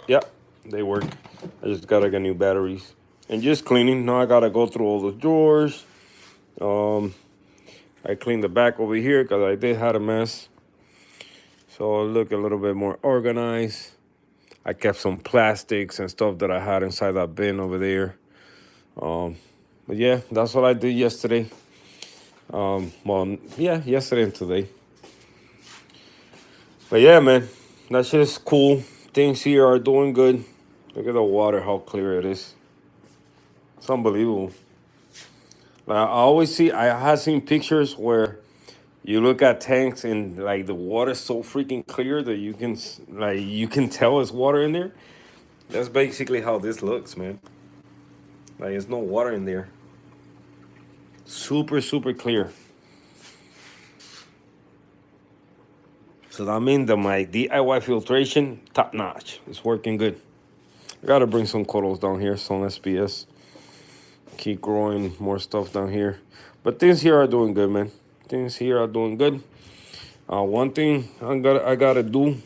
Yep, they work. I just gotta get new batteries. And just cleaning. Now I gotta go through all the drawers. I cleaned the back over here because I did have a mess. So it look a little bit more organized. I kept some plastics and stuff that I had inside that bin over there. But yeah, that's what I did yesterday. Well, yeah, yesterday and today. But yeah, man, that's just cool. Things here are doing good. Look at the water, how clear it is. It's unbelievable. Like, I always see, I have seen pictures where you look at tanks and like the water's so freaking clear that you can tell it's water in there. That's basically how this looks, man. Like there's no water in there. Super clear. So that means that my DIY filtration top notch. It's working good. I gotta bring some corals down here, some SPS. Keep growing more stuff down here. But things here are doing good, man. Things here are doing good. One thing I gotta do,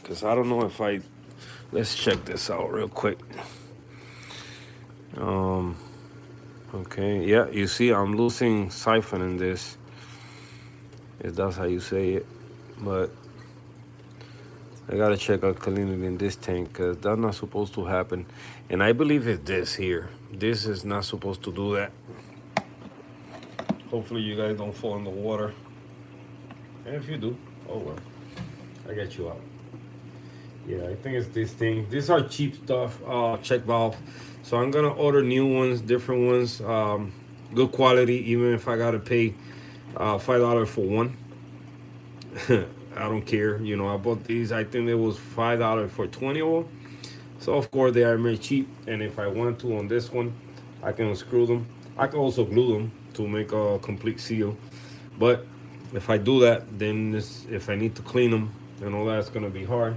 cause I don't know if I. Let's check this out real quick. Okay, yeah, you see, I'm losing siphon in this. If that's how you say it, but I gotta check alkalinity in this tank because that's not supposed to happen. And I believe it's this here. This is not supposed to do that. Hopefully you guys don't fall in the water. And if you do, oh well. I get you out. Yeah, I think it's this thing. These are cheap stuff, check valve. So I'm gonna order new ones, different ones, good quality, even if I gotta pay $5 for one. I don't care. I bought these. I think it was $5 for 20 of them. So of course they are made cheap. And if I want to on this one, I can unscrew them. I can also glue them to make a complete seal. But if I do that, then if I need to clean them and all that, it's gonna be hard.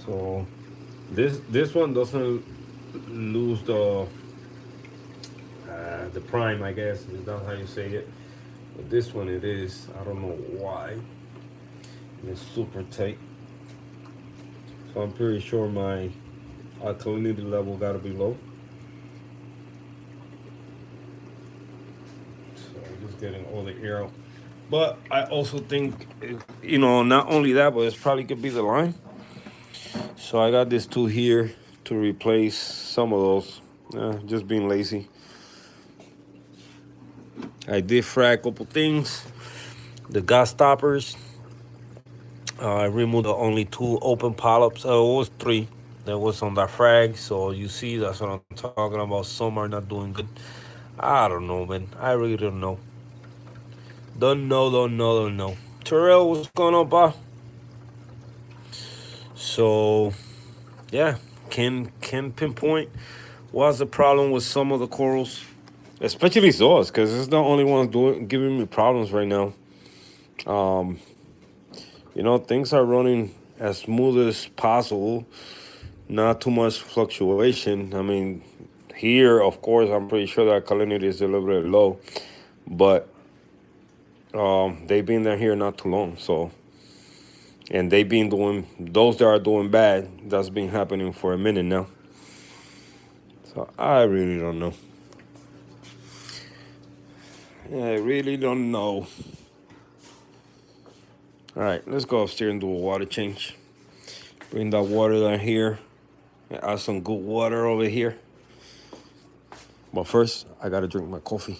So this one doesn't lose the prime, I guess. Is that how you say it? But this one it is. I don't know why. And it's super tight. So I'm pretty sure my alkalinity level gotta be low. So I'm just getting all the air out. But I also think, not only that, but it's probably could be the line. So I got this tool here to replace some of those. Just being lazy. I did frag a couple things. The gas stoppers. I removed the only two open polyps. It was three that was on that frag. So you see, that's what I'm talking about. Some are not doing good. I don't know, man. I really don't know. Don't know. Terrell, what's going on, pa? So yeah, can pinpoint what's the problem with some of the corals, especially those, because it's the only ones giving me problems right now. Um, things are running as smooth as possible, not too much fluctuation. I mean, here, of course, I'm pretty sure that salinity is a little bit low, but they've been there here not too long, so. And they've been doing, those that are doing bad, that's been happening for a minute now. So I really don't know. I really don't know. All right, let's go upstairs and do a water change. Bring that water down here. Add some good water over here. But first, I gotta drink my coffee.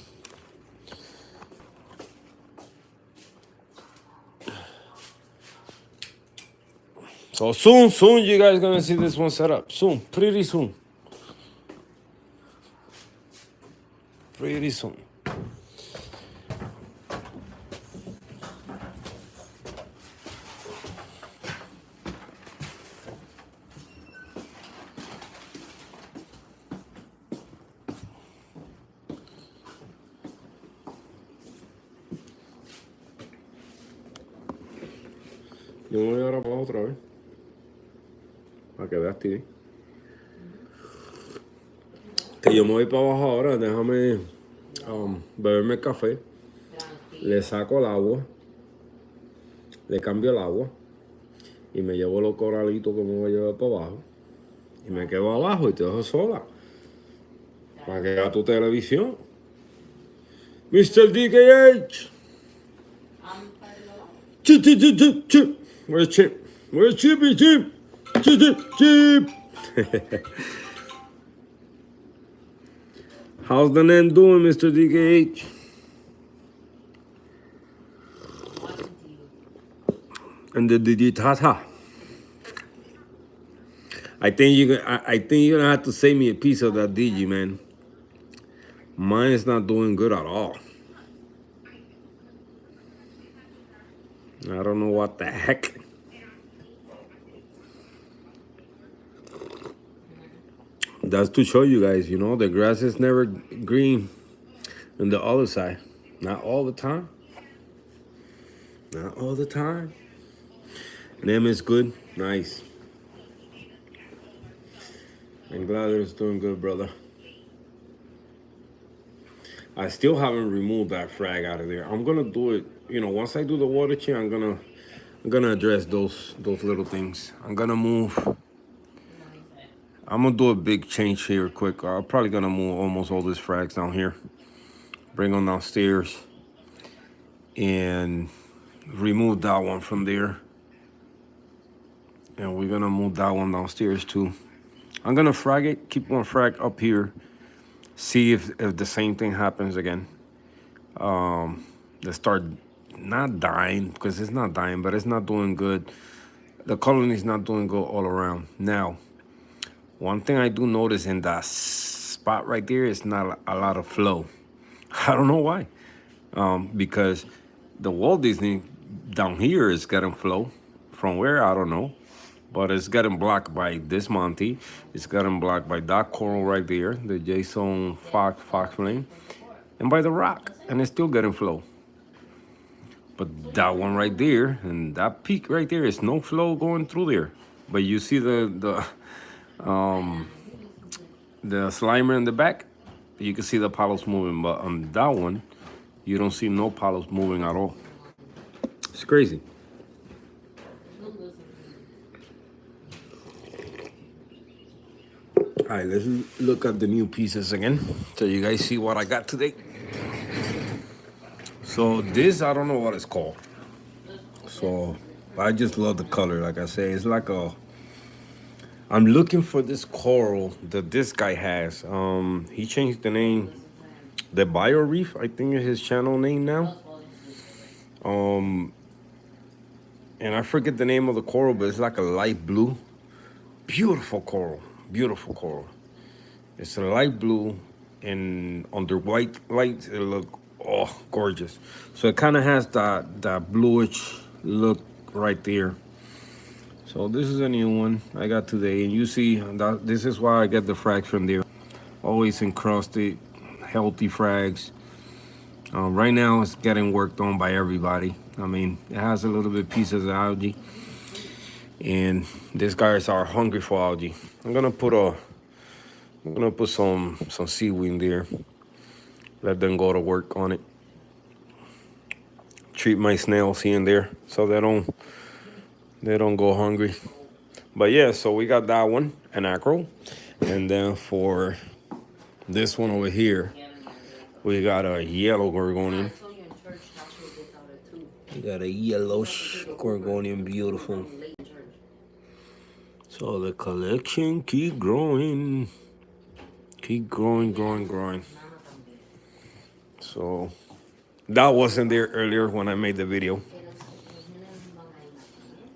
So soon, you guys gonna see this one set up. Soon, pretty soon. Pretty soon. Yo me voy ahora para abajo otra vez. Para que veas, Titi. Que yo me voy para abajo ahora. Déjame beberme el café. Le saco el agua. Le cambio el agua. Y me llevo los coralitos que me voy a llevar para abajo. Y me quedo abajo y te dejo sola. Para que vea tu televisión. Mr. DKH. Chip. Where's Chip? Where's Chippy Chip? Chip. How's the name doing, Mr. DKH? And the digitata. I think you're gonna have to save me a piece of that digi, man. Mine is not doing good at all. I don't know what the heck. That's to show you guys, the grass is never green on the other side. Not all the time. Not all the time. Name is good. Nice. I'm glad it's doing good, brother. I still haven't removed that frag out of there. I'm gonna do it. Once I do the water change, I'm gonna address those little things. I'm gonna do a big change here quick. I'm probably gonna move almost all these frags down here. Bring them downstairs and remove that one from there. And we're gonna move that one downstairs too. I'm gonna frag it, keep one frag up here. See if the same thing happens again. They start not dying, because it's not dying, but it's not doing good. The colony is not doing good all around. Now, one thing I do notice in that spot right there is not a lot of flow. I don't know why. Because the Walt Disney down here is getting flow. From where, I don't know. But it's getting blocked by this Monty. It's getting blocked by that coral right there, the Jason Fox flame, and by the rock. And it's still getting flow. But that one right there, and that peak right there, is no flow going through there. But you see the slimer in the back, you can see the paddles moving. But on that one, you don't see no paddles moving at all. It's crazy. All right, let's look at the new pieces again so you guys see what I got today. So this, I don't know what it's called. So I just love the color. Like I say, it's like a. I'm looking for this coral that this guy has. He changed the name, the Bio Reef. I think is his channel name now. Um, and I forget the name of the coral, but it's like a light blue. Beautiful coral. Beautiful coral. It's a light blue, and under white lights, it look gorgeous. So it kind of has that bluish look right there. So this is a new one I got today, and you see that this is why I get the frags from there. Always encrusted, healthy frags. Right now, it's getting worked on by everybody. I mean, it has a little bit pieces of algae, and these guys are hungry for algae. I'm gonna put some seaweed in there. Let them go to work on it. Treat my snails here and there so they don't go hungry. But yeah, so we got that one, an acro, and then for this one over here, we got a yellow gorgonian. We got a yellowish gorgonian, beautiful. So the collection keep growing. Keep growing, growing, growing. So that wasn't there earlier when I made the video.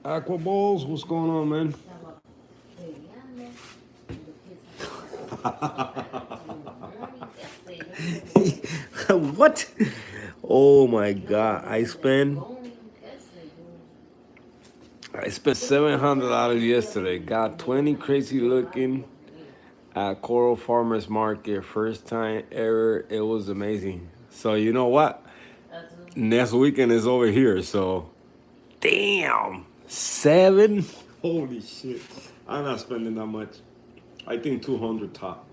Aqua Balls, what's going on, man? What? Oh my God! I spent $700 yesterday. Got 20 crazy looking at Coral Farmers Market. First time ever. It was amazing. So you know what? Next weekend is over here. So damn, seven. Holy shit! I'm not spending that much. I think 200 top.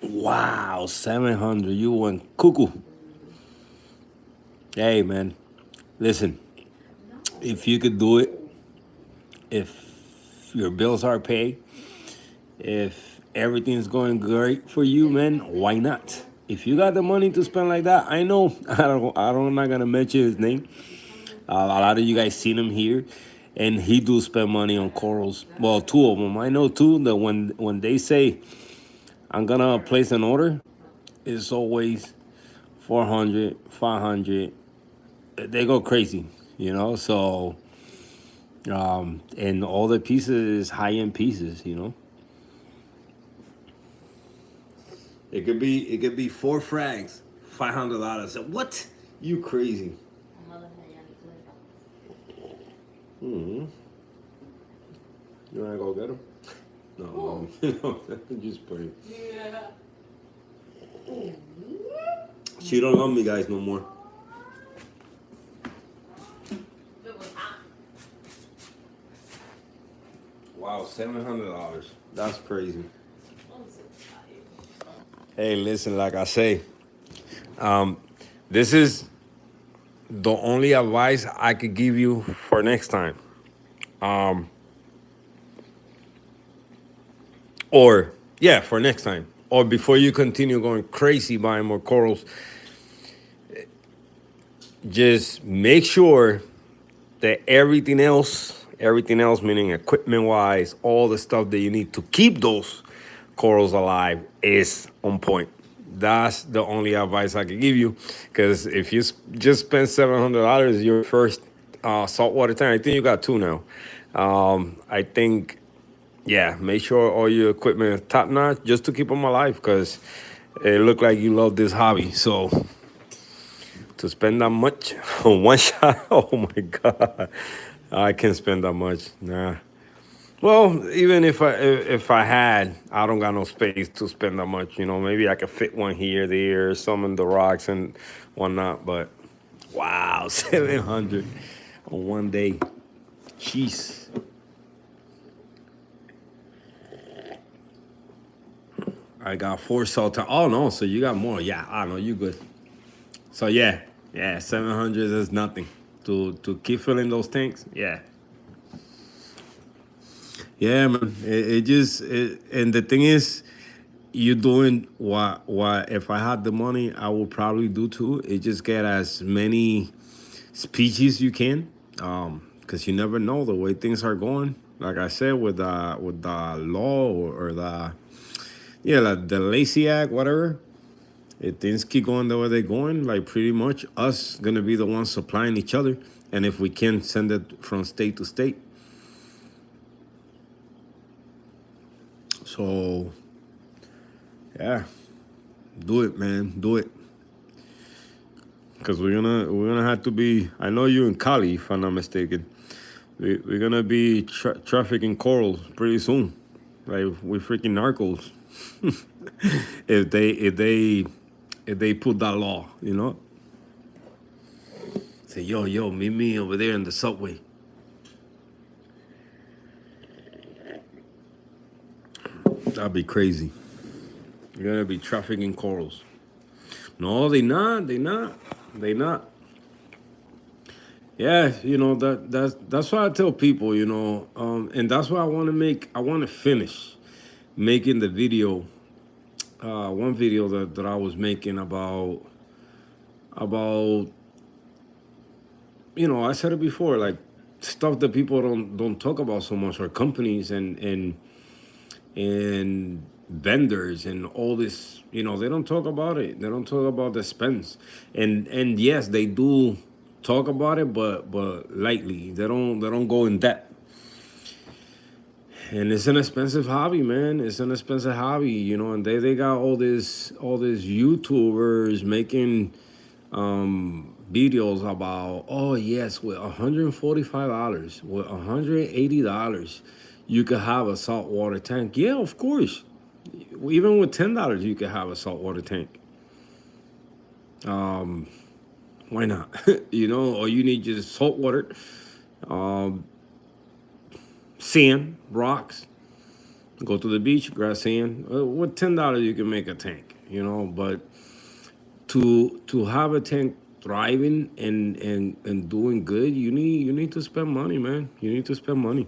Wow, 700. You went cuckoo. Hey, man. Listen, if you could do it, if your bills are paid, if everything's going great for you, man, why not? If you got the money to spend like that, I know I'm not gonna mention his name. A lot of you guys seen him here, and he do spend money on corals. Well, two of them. I know two that when they say I'm gonna place an order, it's always 400, 500. They go crazy, you know. So, and all the pieces is high end pieces, you know. It could be 4 frags, $500. What? You crazy? Hmm. You wanna go get them? No, just pray. She don't love me, guys, no more. Wow, $700. That's crazy. Hey, listen, like I say, this is the only advice I could give you for next time. Or, yeah, for next time. Or before you continue going crazy buying more corals, just make sure that everything else, meaning equipment wise, all the stuff that you need to keep those corals alive is on point. That's the only advice I can give you. Because if you just spend $700 your first saltwater tank, I think you got two now. I think, yeah, make sure all your equipment is top notch just to keep them alive. Because it look like you love this hobby. So to spend that much on one shot, oh my God, I can't spend that much. Nah. Well, even if I had, I don't got no space to spend that much. You know, maybe I could fit one here, there, some in the rocks and whatnot. But Wow, 700 on one day. Jeez. I got four salt. Oh no, so you got more. Yeah, I know you good. So yeah, 700 is nothing to keep filling those tanks. Yeah, yeah, man. And the thing is, you doing what if I had the money, I would probably do too. It just get as many species you can, because you never know the way things are going. Like I said, with the law or the like the Lazy Act, whatever. If things keep going the way they're going, like pretty much us gonna be the ones supplying each other. And if we can send it from state to state, so yeah, do it, man, do it. Because we're gonna have to be. I know you in Cali, if I'm not mistaken. We're gonna be trafficking corals pretty soon. Like we freaking narcos. If they put that law, say yo, meet me over there in the subway. That'd be crazy. You're gonna be trafficking corals. No, they not. They not. They not. Yeah, that's why I tell people, and that's why I want to make. I want to finish making the video. One video that I was making about I said it before, like stuff that people don't talk about so much, or companies and vendors and all this. They don't talk about it. They don't talk about the spends, and yes, they do talk about it, but lightly. They don't go in depth. And it's an expensive hobby, man. It's an expensive hobby, and they got all these YouTubers making videos about, oh yes, with $145, with $180, you could have a saltwater tank. Yeah, of course. Even with $10, you could have a saltwater tank. Why not? All you need just salt water, sand, rocks. Go to the beach, grab sand. With $10, you can make a tank. But to have a tank thriving and doing good, you need to spend money, man. You need to spend money.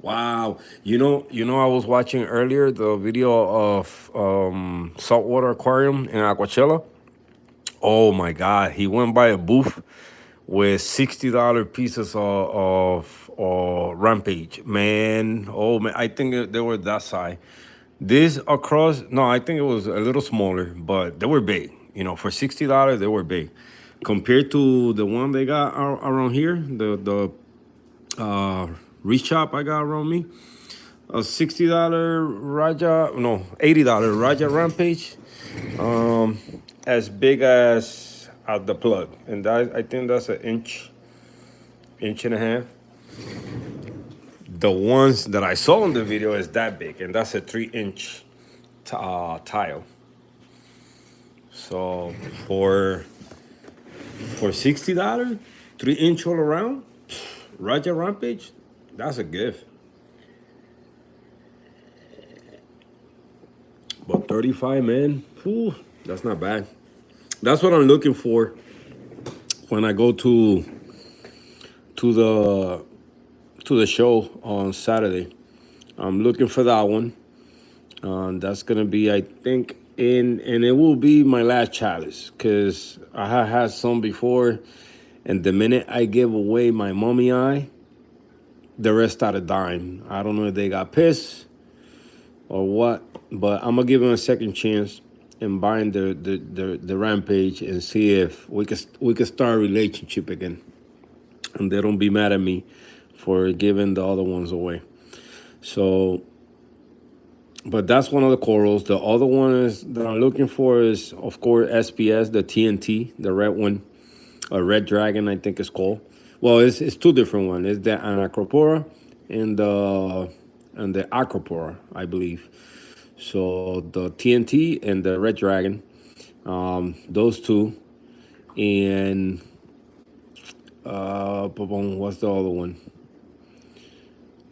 Wow. I was watching earlier the video of saltwater aquarium in Aquachella. Oh my God. He went by a booth with $60 pieces of rampage. Man, oh man, I think they were that size. This across, no, I think it was a little smaller, but they were big. For $60, they were big. Compared to the one they got around here, the reach shop I got around me, a $60 Raja, no, $80 Raja Rampage, as big as the plug, and I think that's an inch and a half. The ones that I saw in the video is that big, and that's a 3-inch tile. So for $60, 3-inch all around, Raja Rampage, that's a gift. But 35, man, whew, that's not bad. That's what I'm looking for when I go to the to the show on Saturday. I'm looking for that one. That's gonna be, I think, and it will be my last chalice, because I have had some before, and the minute I give away my mummy eye, the rest started dying. I don't know if they got pissed or what, but I'm gonna give them a second chance and buying the rampage and see if we could start a relationship again, and they don't be mad at me for giving the other ones away. So, but that's one of the corals. The other one is that I'm looking for is, of course, SPS, the TNT, the red one, a red dragon, I think it's called. Well, it's two different ones. It's the Acropora and the Acropora, I believe. So the TNT and the red dragon, those two, And what's the other one?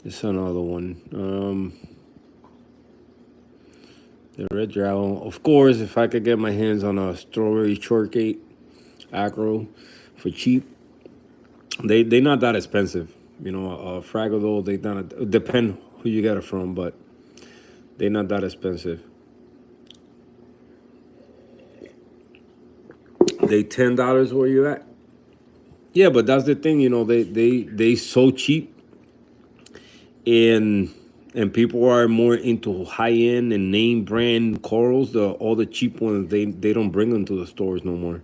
It's another one. The red dragon. Of course, if I could get my hands on a strawberry shortcake acro for cheap, they not that expensive. You know, Fraggle though they not depend who you get it from, but they not that expensive. They $10 where you at. Yeah, but that's the thing. You know, they so cheap, and people are more into high end and name brand corals. The all the cheap ones they don't bring them to the stores no more,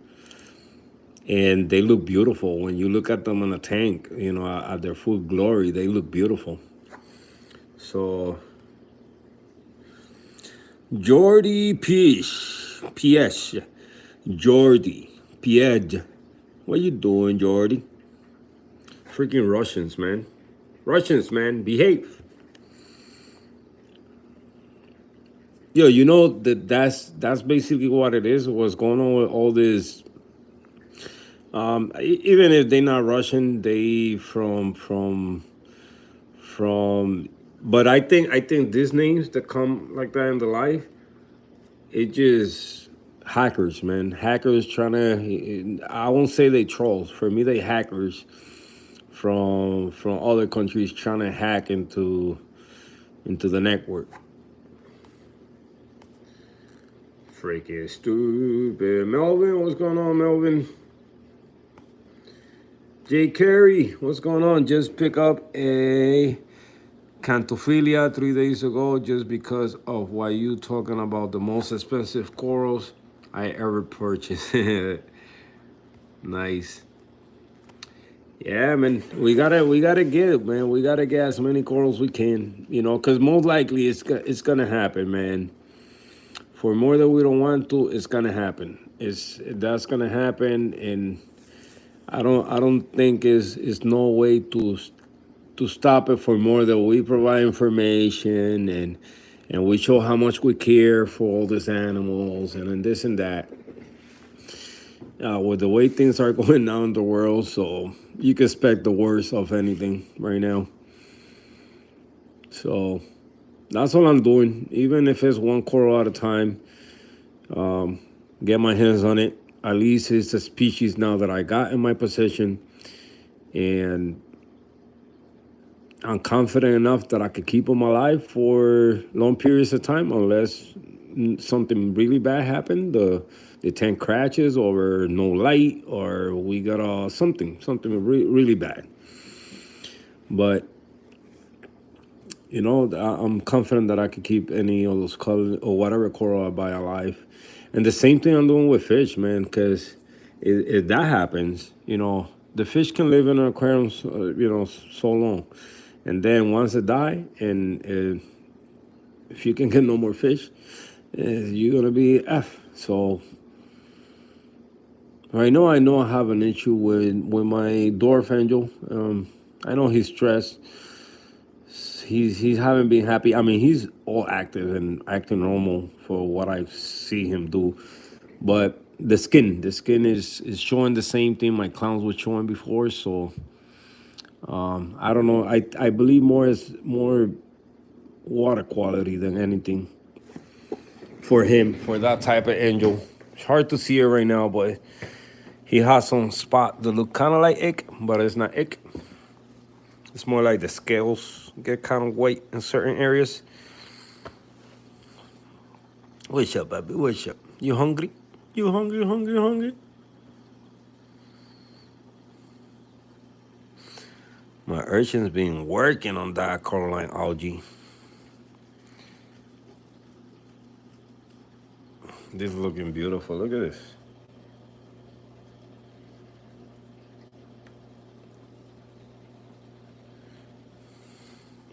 and they look beautiful when you look at them in a tank. You know, at their full glory, they look beautiful. So Jordy Piège, Jordy Piège, what you doing, Jordy? Freaking Russians, man. Russians, man, behave. Yo, you know that's basically what it is. What's going on with all this? Even if they not Russian, they from. But I think these names that come like that in the life, it just hackers, man. Hackers trying to. I won't say they trolls. For me, they hackers from other countries trying to hack into the network. Freaking stupid. Melvin, what's going on, Melvin? Jay Carey, what's going on? Just pick up a Cantophilia 3 days ago just because of why you talking about the most expensive corals I ever purchased. Nice. Yeah, man. We gotta get it, man. We gotta get as many corals we can, you know, because most likely it's gonna happen, man. For more that we don't want to, it's gonna happen. That's gonna happen, and I don't think is no way to stop it for more that we provide information and we show how much we care for all these animals and this and that. With the way things are going now in the world, so you can expect the worst of anything right now. So that's all I'm doing. Even if it's one coral at a time, get my hands on it. At least it's a species now that I got in my possession, and I'm confident enough that I could keep them alive for long periods of time, unless something really bad happened. The tank crashes, or no light, or we got something really bad. But you know, I'm confident that I could keep any of those colors or whatever coral I buy alive. And the same thing I'm doing with fish, man, because if that happens, you know, the fish can live in an aquarium, you know, so long. And then once it die, and if you can get no more fish, you're going to be F. So I know I have an issue with my dwarf angel. I know he's stressed. He's haven't been happy. I mean, he's all active and acting normal for what I see him do, but the skin is showing the same thing my clowns were showing before. So I don't know. I believe more water quality than anything for him, for that type of angel. It's hard to see it right now, but he has some spot that look kind of like ick, but it's not ick. It's more like the scales get kind of white in certain areas. What's up, baby? What's up? You hungry? You hungry, hungry, hungry? My urchin's been working on that Caroline algae. This is looking beautiful. Look at this.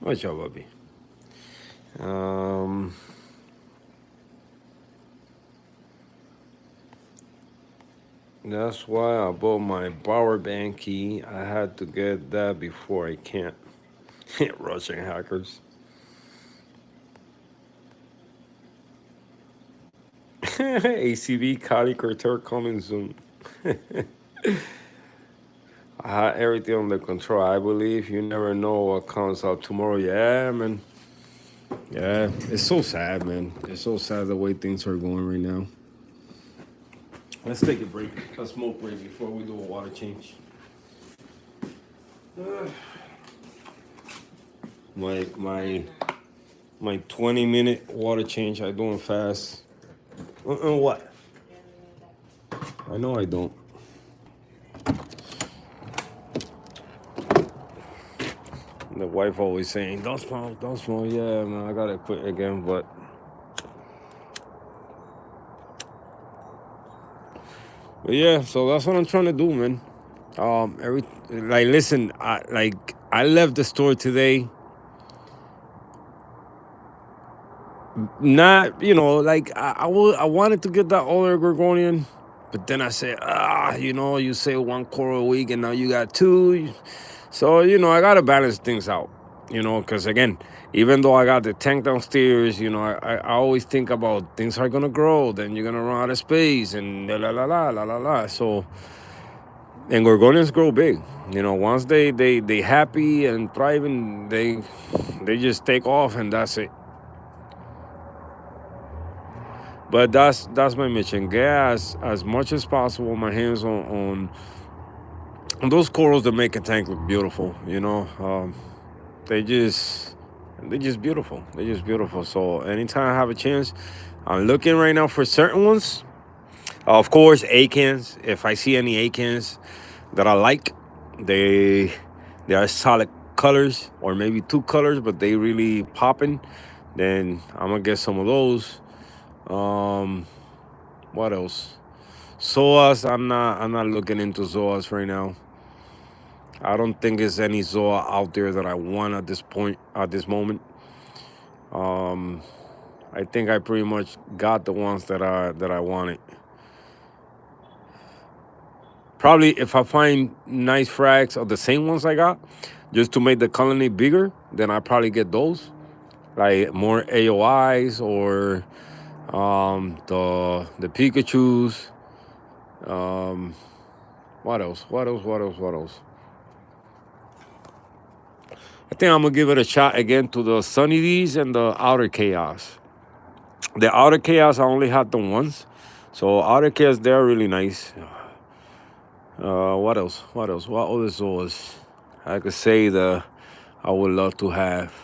What's up, baby? Um, that's why I bought my power bank key. I had to get that before I can't. Russian hackers. ACB Kali Carter coming soon. I had everything under control. I believe you never know what comes out tomorrow. Yeah, man. Yeah, it's so sad, man. It's so sad the way things are going right now. Let's take a break, a smoke break before we do a water change. Uh, my my 20-minute water change. I doing fast. What? I know I don't. The wife always saying, "Don't smoke, don't smoke." Yeah, man, I gotta quit again, but yeah. So that's what I'm trying to do, man. Listen, I left the store today. Not, I wanted to get that other Gorgonian, but then I said, you say one coral a week and now you got two. So, I got to balance things out, because again, even though I got the tank downstairs, I always think about things are going to grow, then you're going to run out of space and la la la la la la la. So, and Gorgonians grow big. Once they happy and thriving, they just take off and that's it. But that's my mission. Get as much as possible my hands on those corals that make a tank look beautiful. They just they just beautiful. They just beautiful. So anytime I have a chance, I'm looking right now for certain ones. Of course, acans. If I see any acans that I like, they they are solid colors or maybe two colors, but they really popping. Then I'm gonna get some of those. Um, what else? Zoas, I'm not looking into zoas right now. I don't think there's any zoa out there that I want at this point, at this moment. Um, I think I pretty much got the ones that I wanted. Probably if I find nice frags of the same ones I got, just to make the colony bigger, then I probably get those, like more AOIs or the Pikachu's. Um, what else? What else? What else? What else? I think I'm gonna give it a shot again to the Sunny D's and the Outer Chaos. The Outer Chaos I only had them once, so Outer Chaos they're really nice. What else? What else? What other zoas I could say the I would love to have.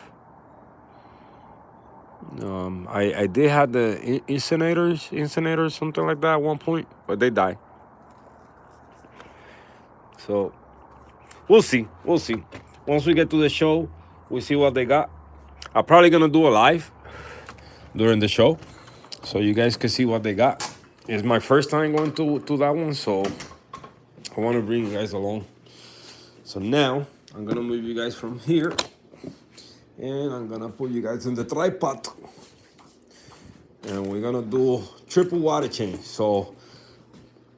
I did have the incinerators, something like that at one point, but they died. So we'll see. We'll see. Once we get to the show, we see what they got. I'm probably gonna do a live during the show, so you guys can see what they got. It's my first time going to that one, so I want to bring you guys along. So now I'm gonna move you guys from here, and I'm gonna put you guys in the tripod, and we're gonna do triple water change. So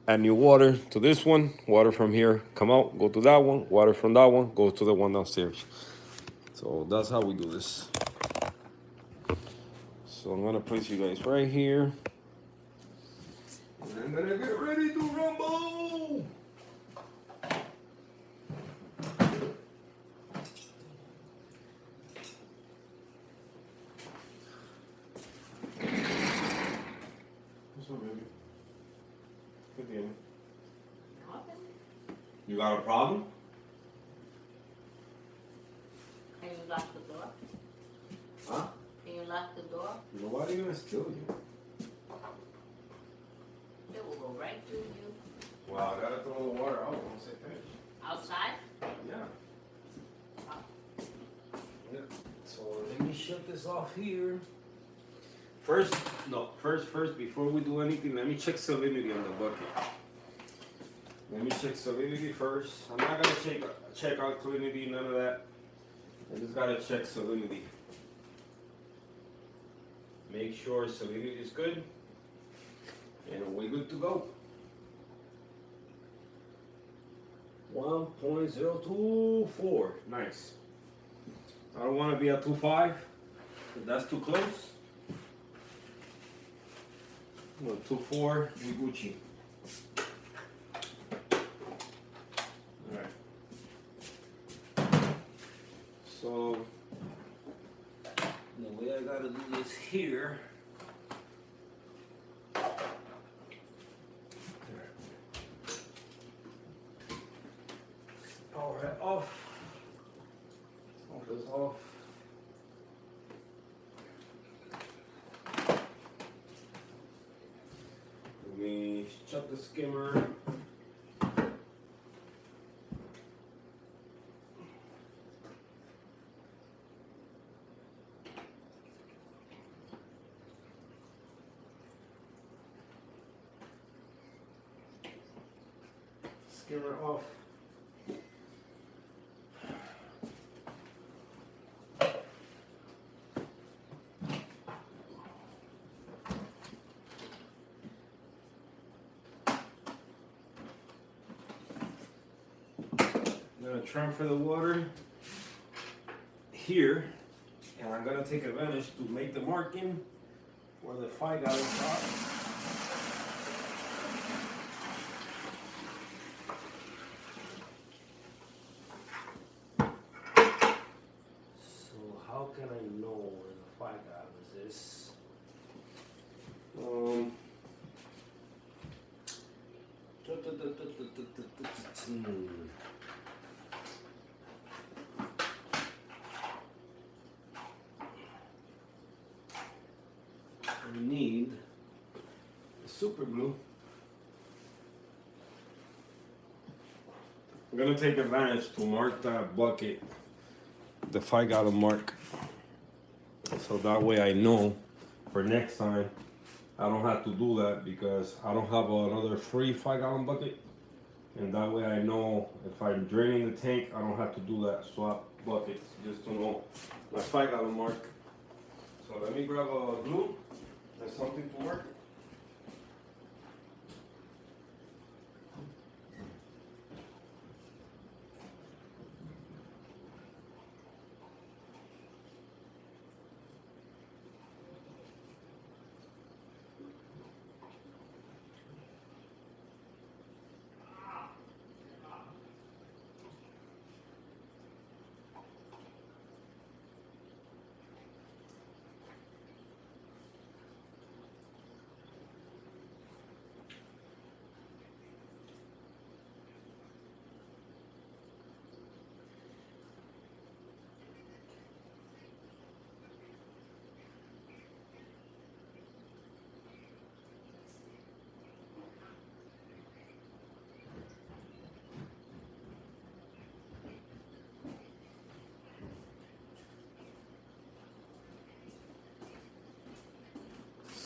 add new water to this one, water from here come out, go to that one, water from that one, go to the one downstairs. So that's how we do this. So I'm gonna place you guys right here. And I'm gonna get ready to rumble. What's up, baby? Good deal. You got a problem? Can you lock the door? Huh? Can you lock the door? Nobody gonna steal you. It will go right through you. Well, I gotta throw the water out once I finish. Outside? Yeah. Yeah. So let me shut this off here. First, before we do anything, let me check salinity on the bucket. Let me check salinity first. I'm not gonna check alkalinity, none of that. I just gotta check salinity. Make sure salinity is good, and we're good to go. 1.024. Nice. I don't want to be at 2.5, if that's too close. Well, 2.4, we Gucci. I gotta do this here. Power head off. Pump is off. Let me shut the skimmer. Skimmer off. I'm gonna transfer the water here, and I'm gonna take advantage to make the marking for the 5-gallon pot. So how can I know where the 5-gallon is? We need super glue. I'm gonna take advantage to mark that bucket, the 5-gallon mark, so that way I know for next time I don't have to do that, because I don't have another free 5-gallon bucket, and that way I know if I'm draining the tank I don't have to do that swap buckets, just to know my 5-gallon mark. So let me grab a glue and something to mark.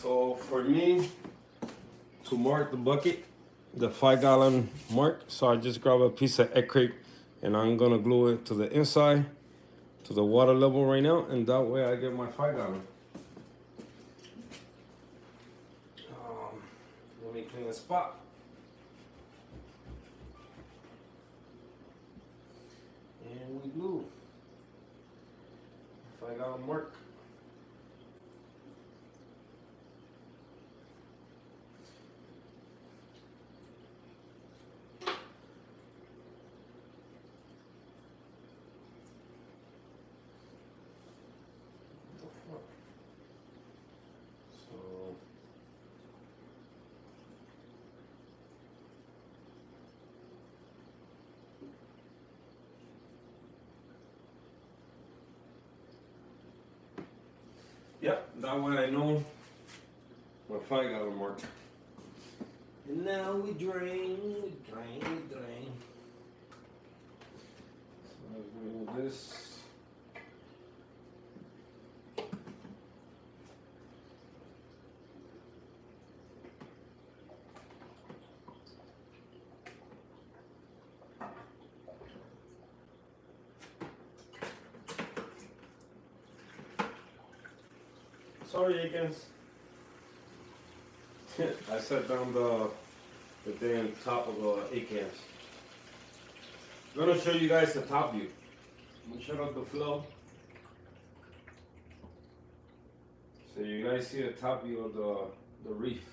So for me to mark the bucket, the 5-gallon mark, so I just grab a piece of acrylic and I'm gonna glue it to the inside, to the water level right now, and that way I get my 5-gallon. Let me clean the spot. And we glue 5-gallon mark. Yep, that way I know my 5-gallon mark. And now we drain, we drain. So I'm doing this. Sorry, Akins. I set down the damn top of the Akins. I'm gonna show you guys the top view. I'm gonna shut off the flow, so you guys see the top view of the reef.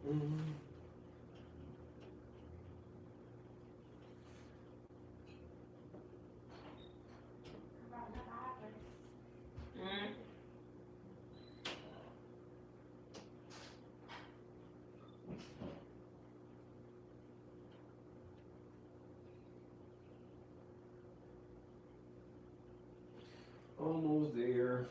Mm. Almost there.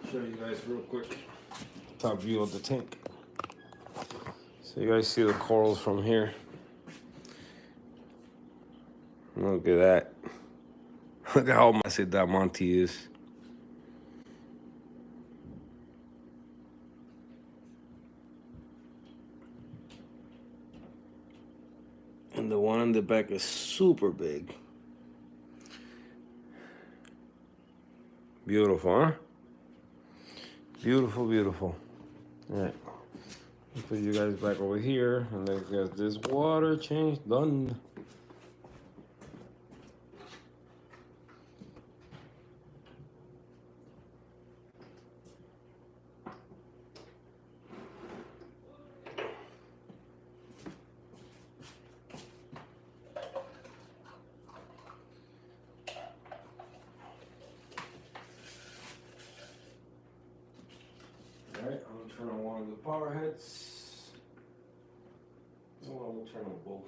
Show you guys real quick. Top view of the tank. So you guys see the corals from here. Look at that. Look at how massive that Monty is. And the one in the back is super big. Beautiful, huh? Beautiful, beautiful. All right. Put you guys back over here and let's get this water change done. Alright, I'm gonna turn on one of the power heads. Oh, I'm gonna turn on both.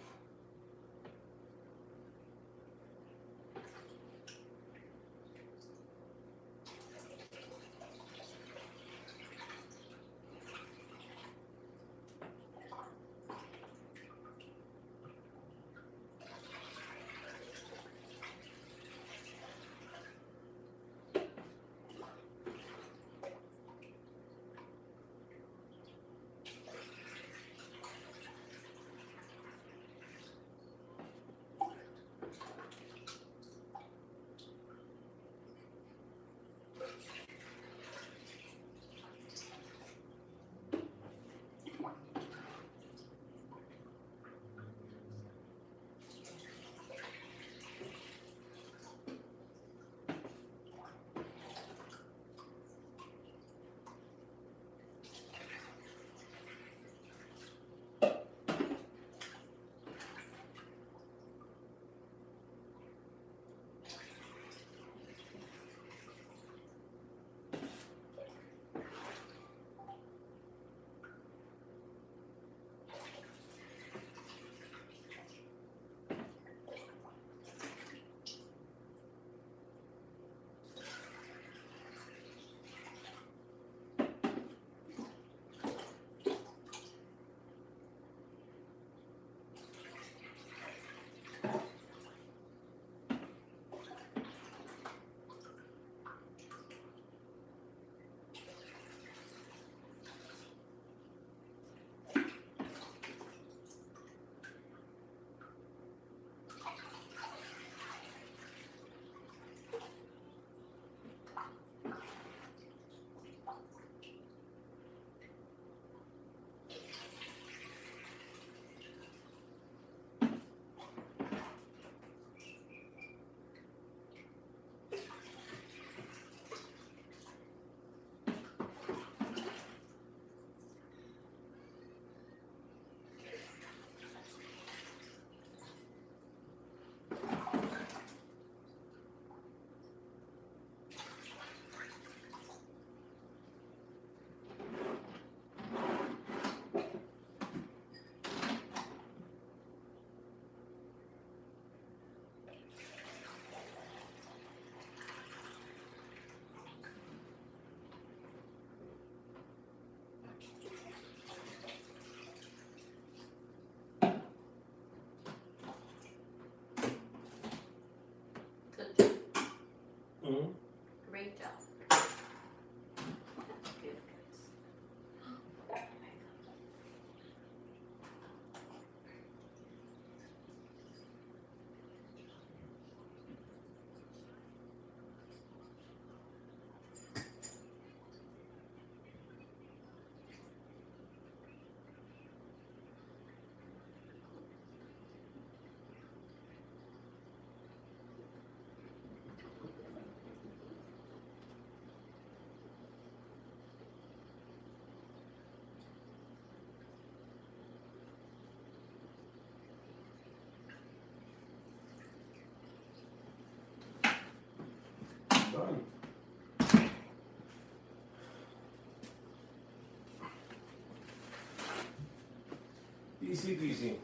Easy peasy.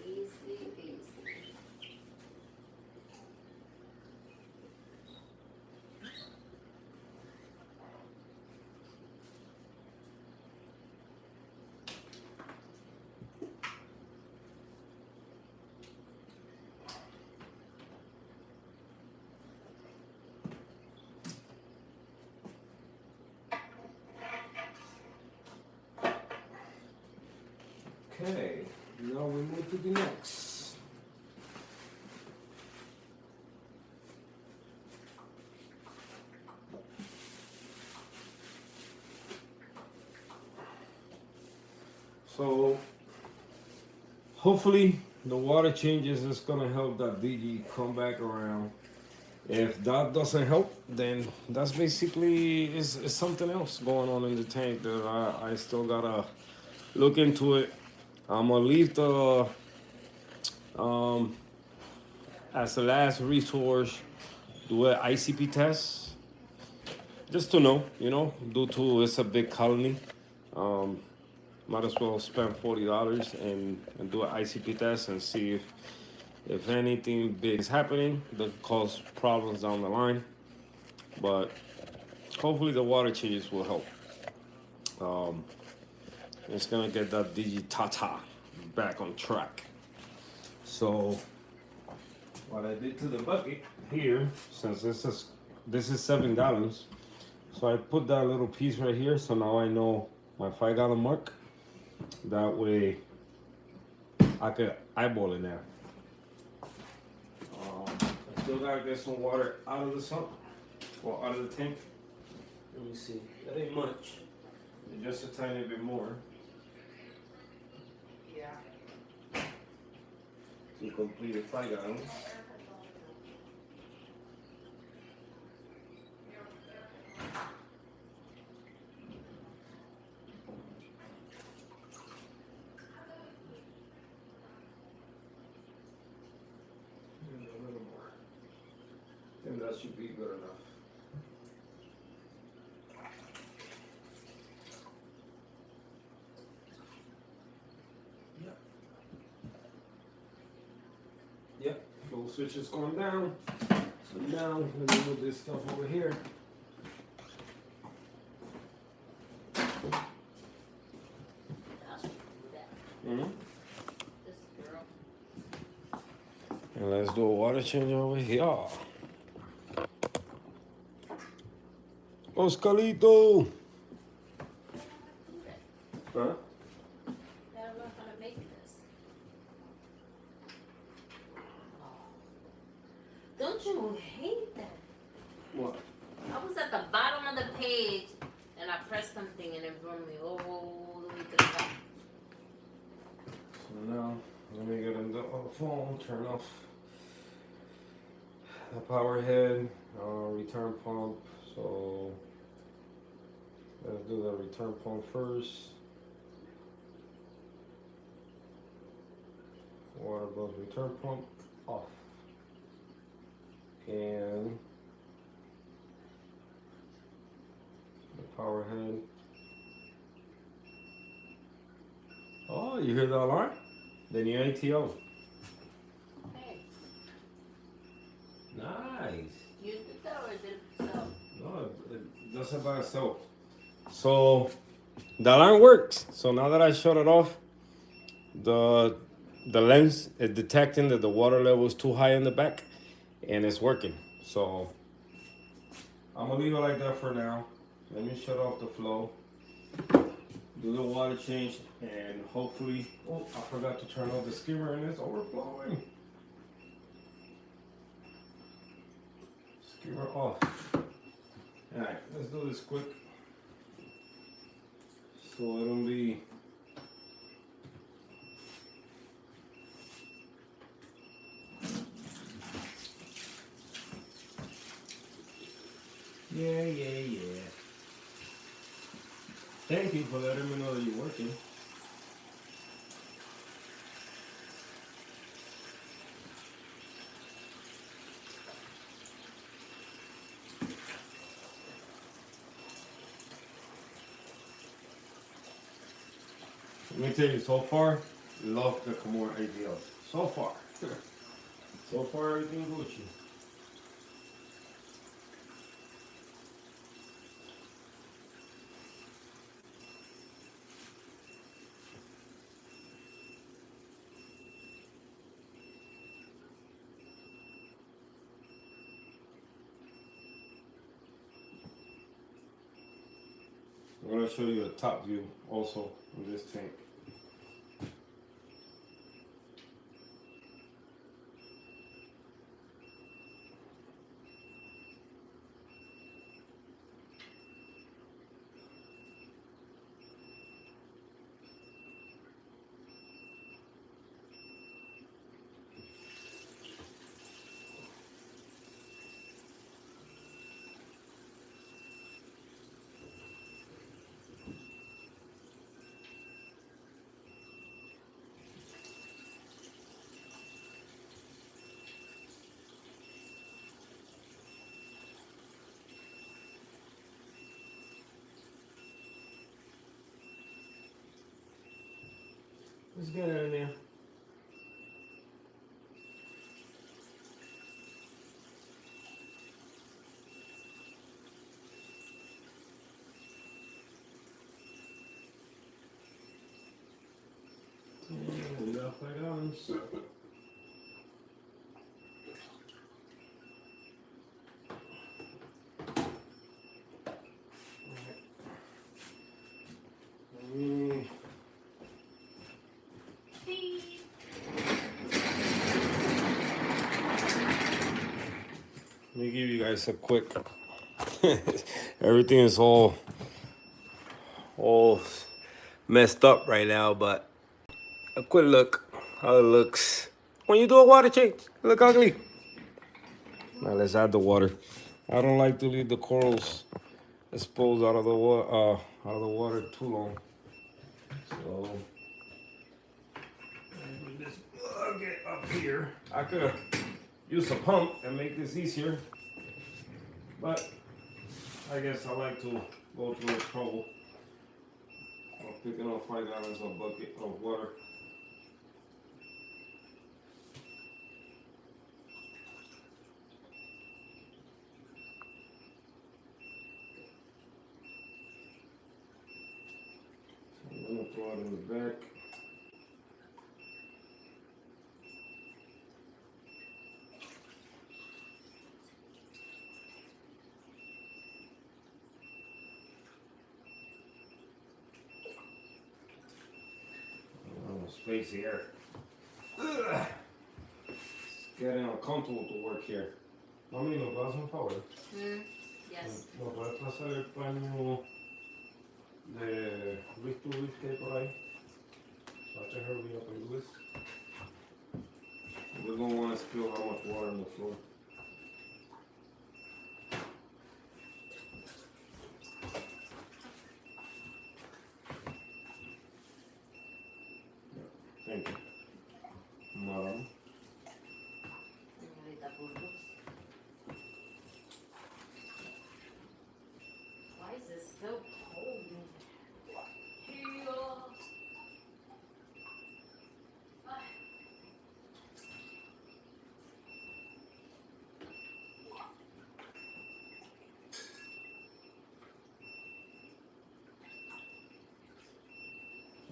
Easy peasy. Okay, now we move to the next. So hopefully the water changes is gonna help that DG come back around. If that doesn't help, then that's basically is something else going on in the tank that I still gotta look into it. I'm gonna leave the um, as the last resource, do an ICP test just to know, due to it's a big colony. Um, might as well spend $40 and do an ICP test and see if anything big is happening that cause problems down the line. But hopefully the water changes will help. Um, it's gonna get that digitata back on track. So what I did to the bucket here, since this is 7 gallons, so I put that little piece right here. So now I know my 5 gallon mark. That way I could eyeball it now. I still gotta get some water out of the sump or out of the tank. Let me see. That ain't much. Just a tiny bit more. Yeah. To complete the 5 gallons. And a little more. And that should be good enough. Yep, flow switch is going down. So now let me move this stuff over here. Mm-hmm. This girl. And let's do a water change over here. Oscarito! Huh? Gotta learn how to make this. Don't you hate that? What? I was at the bottom of the page and I pressed something and it brought me all the way to the top. So now, let me get on the phone, turn off the power head, return pump. So let's do the return pump first. Water goes return pump off. And the power head. Oh, you hear the alarm? The new ATO. Hey, Nice. you did that or did it yourself? No, it does it by itself. So the alarm works. So now that I shut it off, the lens is detecting that the water level is too high in the back, and it's working. So I'm gonna leave it like that for now. Let me shut off the flow, do the water change, and hopefully, oh, I forgot to turn off the skimmer and it's overflowing. Skimmer off. Alright, let's do this quick. So it'll be yeah. Thank you for letting me know that you're working. Let me tell you, so far, love the Comora ATL. So far. So far, everything Gucci. I'm gonna show you a top view also of this tank. Let's get it in there. And upside down. Mm. Let me give you guys a quick. Everything is all messed up right now, but a quick look how it looks when you do a water change. It look ugly. Now let's add the water. I don't like to leave the corals exposed out of the water too long. So let me just plug it up here. I could use a pump and make this easier, but I guess I like to go through the trouble of picking up 5 gallons of bucket of water. I'm gonna throw it in the back. Space here. Ugh. It's getting uncomfortable to work here. Mami, ¿nos das un favor? Yes. ¿Me puedes pasar el paño de reef to reef que hay por ahí? So I can hurry up and do this. We don't want to spill how much water on the floor. Thank you. Madam. Señorita Burgos. Why is it so cold in here?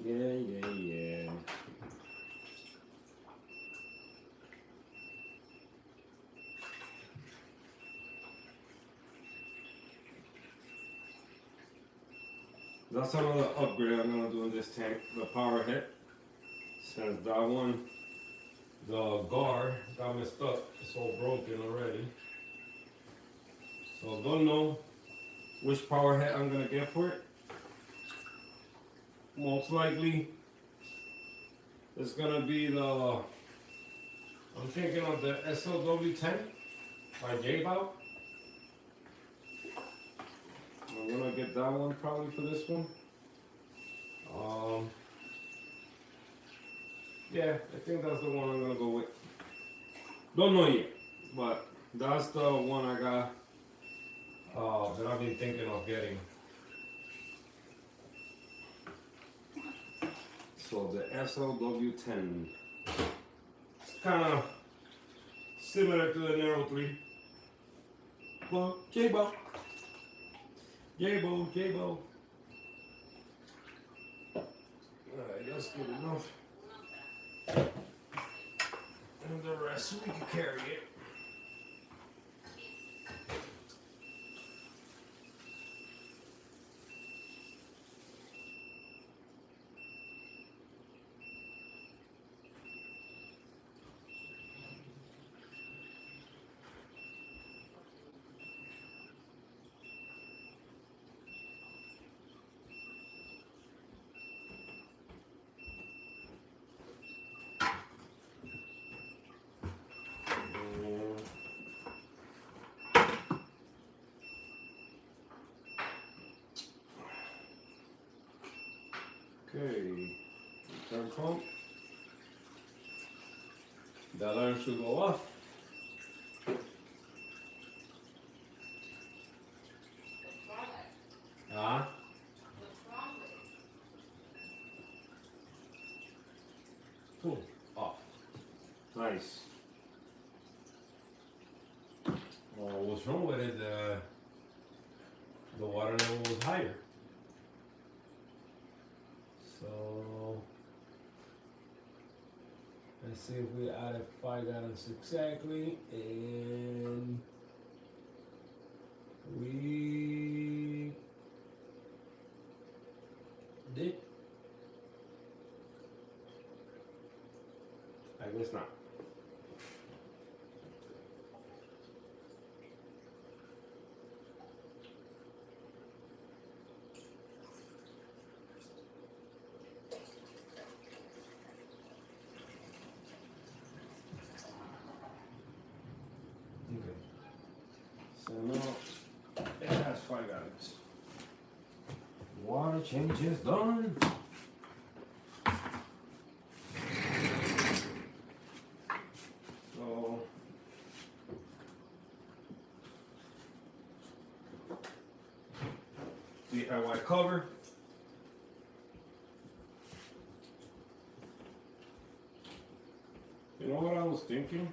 Yeah. That's another upgrade I'm gonna do in this tank, the power head. Since that one, the guard got messed up, it's all broken already. So don't know which power head I'm gonna get for it. Most likely, it's gonna be the, I'm thinking of the SLW10 by J-Bow. I'm gonna get that one probably for this one. Yeah, I think that's the one I'm gonna go with. Don't know yet, but that's the one I got that I've been thinking of getting. So the SLW10. It's kind of similar to the Nero 3. Well, J-Bo. J-Bo, J-Bo. Alright, that's good enough. And the rest we can carry it. Okay, return pump. That alarm should go off. Ah. Cool. Off. Nice. Well, what's wrong with it? The water level was higher. So let's see if we added 5 gallons exactly, and we did. I guess not. Okay. So now it has 5 gallons. Water change is done. So DIY cover. You know what I was thinking?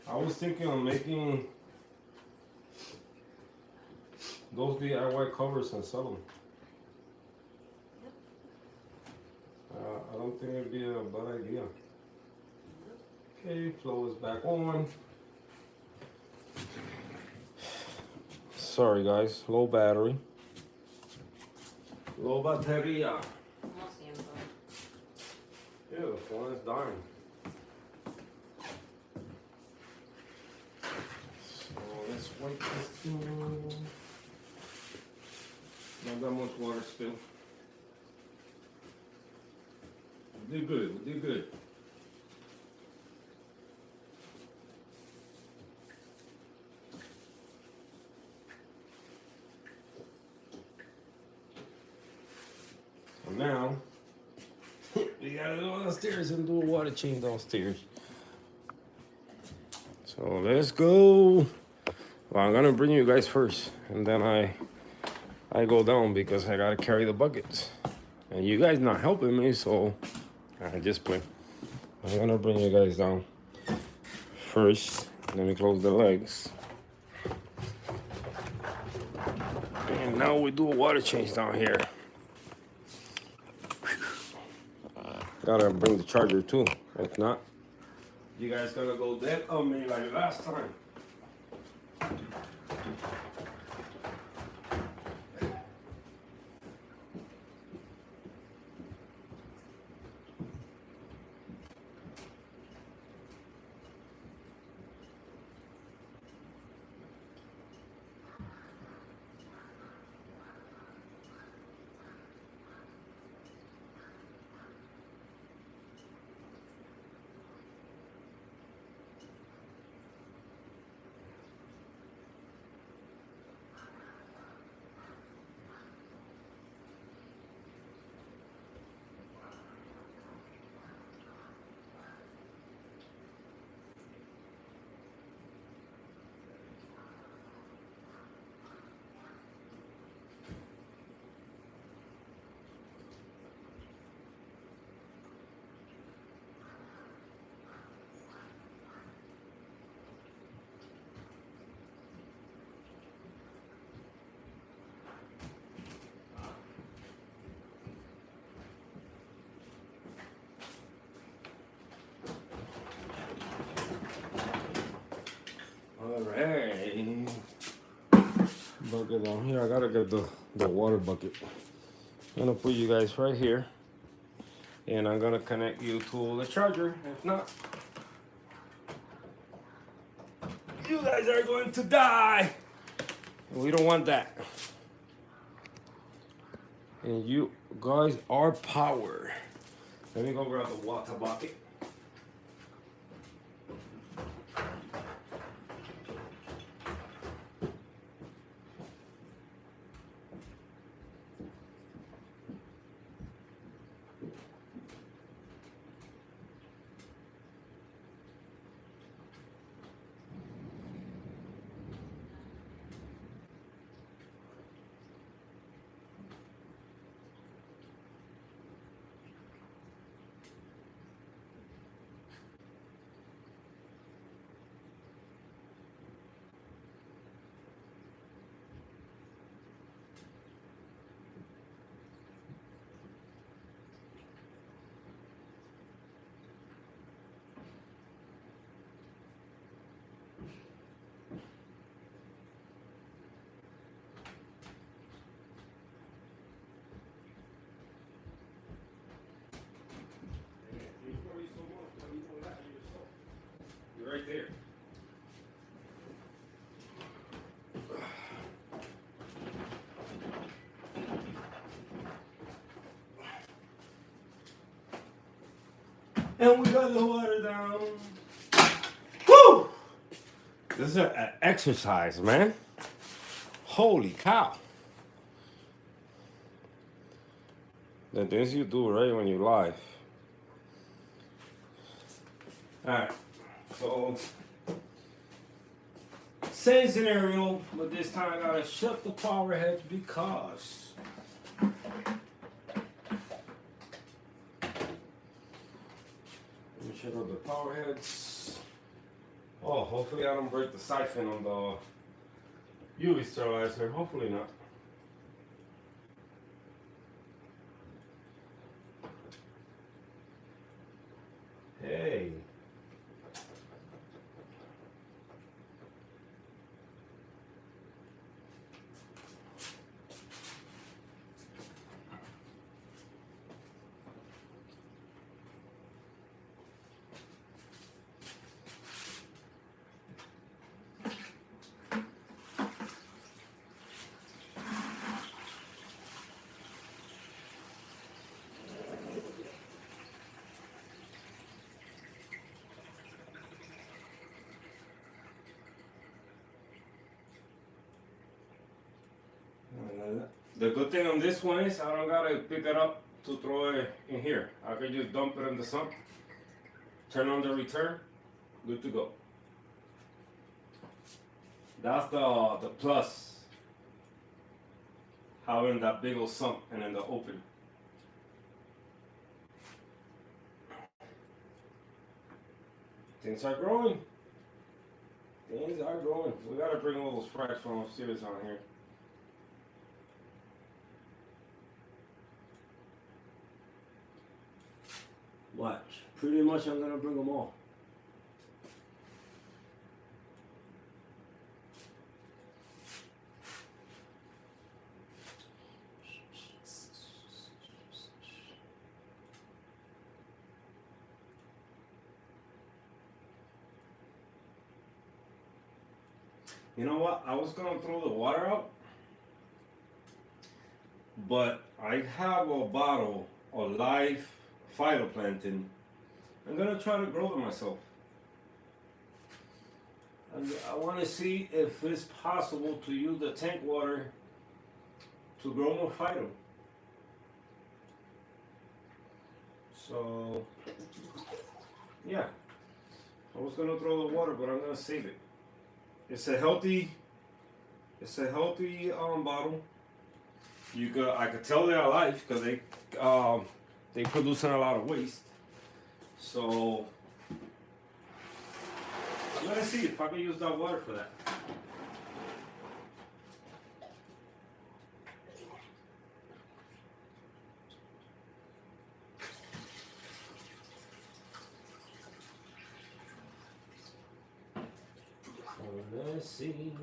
I was thinking of making those DIY covers and sell them. I don't think it'd be a bad idea. Okay, flow is back on. Sorry guys, low battery. Low batería. Yeah, the phone is dying. So let's wipe this down. Not that much water still. We did good, we did good. So now, we gotta go downstairs and do a water change downstairs. So let's go. Well, I'm gonna bring you guys first, and then I go down because I gotta carry the buckets. And you guys not helping me, so I just play. I'm gonna bring you guys down first. Let me close the legs. And now we do a water change down here. Gotta bring the charger too. If not, you guys gonna go dead on me like last time. bucket down here. I gotta get the water bucket. I'm gonna put you guys right here, and I'm gonna connect you to the charger. If not, you guys are going to die. We don't want that. And you guys are power. Let me go grab the water bucket. You're right there. And we got the water down. Woo! This is an exercise, man. Holy cow. The things you do right when you live. Alright, so same scenario, but this time I gotta shut the power heads because let me shut up the power heads. Oh, hopefully I don't break the siphon on the UV sterilizer. Hopefully not. Hey. The good thing on this one is I don't gotta pick it up to throw it in here. I can just dump it in the sump, turn on the return, good to go. That's the plus, having that big old sump and then the open. Things are growing. Things are growing. We gotta bring all those frags from upstairs on here. Watch. Pretty much I'm gonna bring them all. You know what? I was gonna throw the water out, but I have a bottle of live phytoplankton. I'm gonna try to grow them myself. And I want to see if it's possible to use the tank water to grow more phyto. So, yeah, I was gonna throw the water, but I'm gonna save it. It's a healthy bottle. I could tell they're alive because they producing a lot of waste. So I'm gonna see if I can use that water for that. Let's see.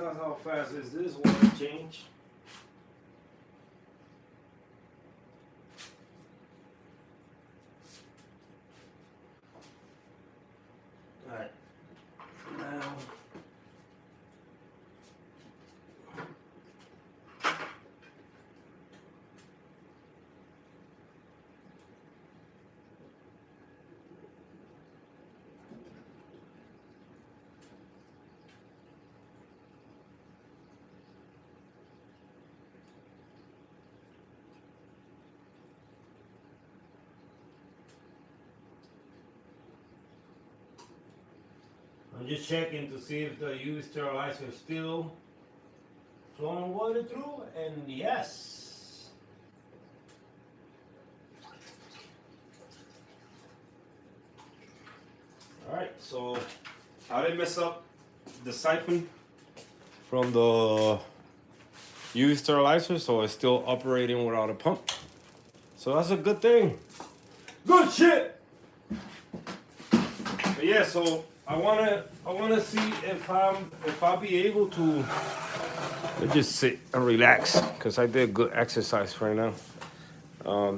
that's how fast is this water change. Alright. Now I'm just checking to see if the UV sterilizer is still flowing water through, and yes. Alright, so I didn't mess up the siphon from the UV sterilizer, so it's still operating without a pump. So that's a good thing. Good shit! But yeah, so I wanna see if I'll be able to just sit and relax, because I did good exercise right now.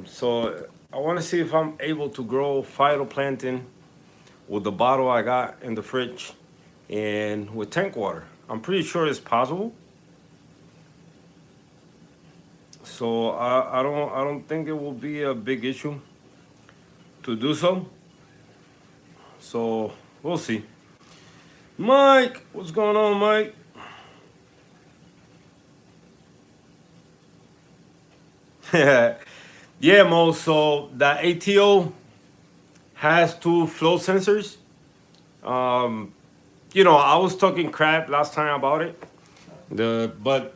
So I want to see if I'm able to grow phytoplankton with the bottle I got in the fridge and with tank water. I'm pretty sure it's possible. So I don't think it will be a big issue to do so. So we'll see. Mike, what's going on, Mike? Yeah, Mo. So the ATO has two flow sensors. I was talking crap last time about it. But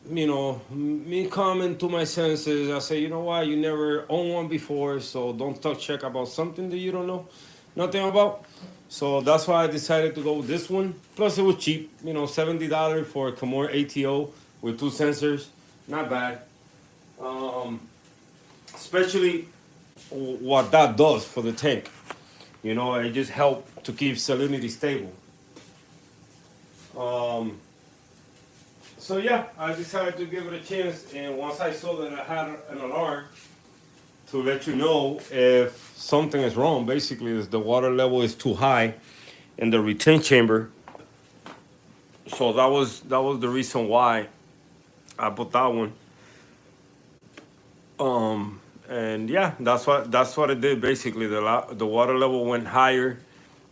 me coming to my senses, I say, you know what, you never owned one before, so don't talk check about something that you don't know nothing about. So that's why I decided to go with this one. Plus, it was cheap, $70 for a Comor ATO with two sensors, not bad. Um, Especially what that does for the tank. It just helped to keep salinity stable. So yeah, I decided to give it a chance, and once I saw that I had an alarm to let you know if something is wrong, basically is the water level is too high in the retention chamber. So that was the reason why I put that one. And yeah, that's what it did basically. The water level went higher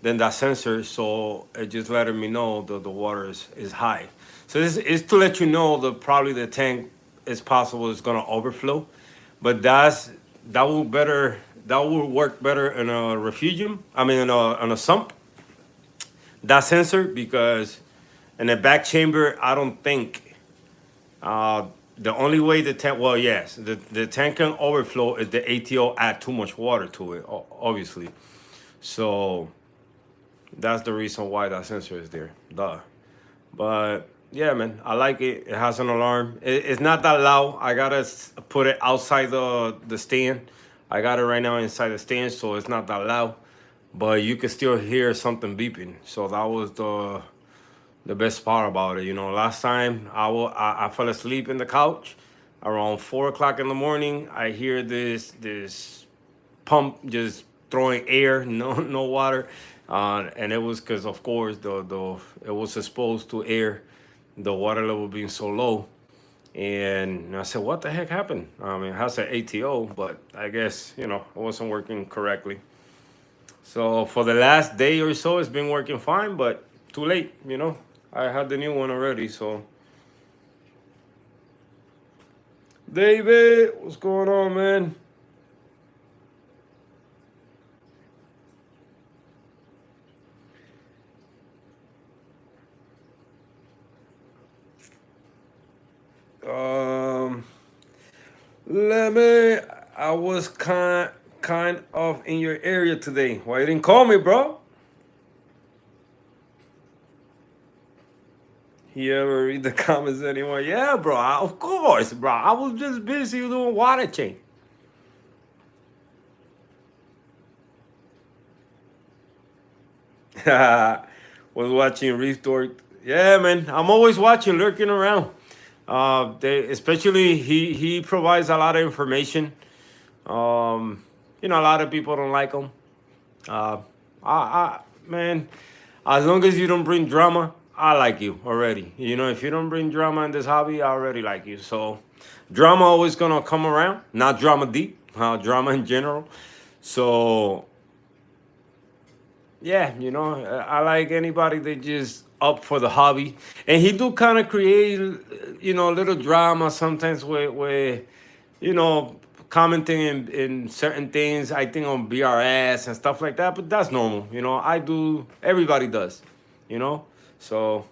than that sensor, so it just letting me know that the water is high. So this is to let you know that probably the tank is possible it's gonna overflow, but that will work better in a refugium. I mean, in a sump. That sensor, because in the back chamber, I don't think the only way the tank, well, yes, the tank can overflow if the ATO add too much water to it, obviously. So that's the reason why that sensor is there. Duh. But yeah, man, I like it. It has an alarm. It's not that loud. I gotta put it outside the stand. I got it right now inside the stand, so it's not that loud. But you can still hear something beeping. So that was the best part about it. Last time I fell asleep in the couch around 4 o'clock in the morning. I hear this pump just throwing air, no water, and it was because of course the it was exposed to air, the water level being so low. And I said, what the heck happened? I mean, it has an ATO, but I guess it wasn't working correctly. So for the last day or so, it's been working fine, but too late. I had the new one already. So David, what's going on, man? Um, Let me. I was kind of in your area today. Why you didn't call me, bro? You ever read the comments anymore? Yeah, bro. Of course, bro. I was just busy doing water change. Was watching Reef Dork Yeah, man. I'm always watching, lurking around. Especially he provides a lot of information. A lot of people don't like him. Uh, man, as long as you don't bring drama, I like you already. If you don't bring drama in this hobby, I already like you. So, drama always gonna come around. Not drama deep, drama in general. So, yeah, I like anybody that just up for the hobby, and he do kind of create, a little drama sometimes with you know, commenting in certain things. I think on BRS and stuff like that, but that's normal. I do. Everybody does. You know, so.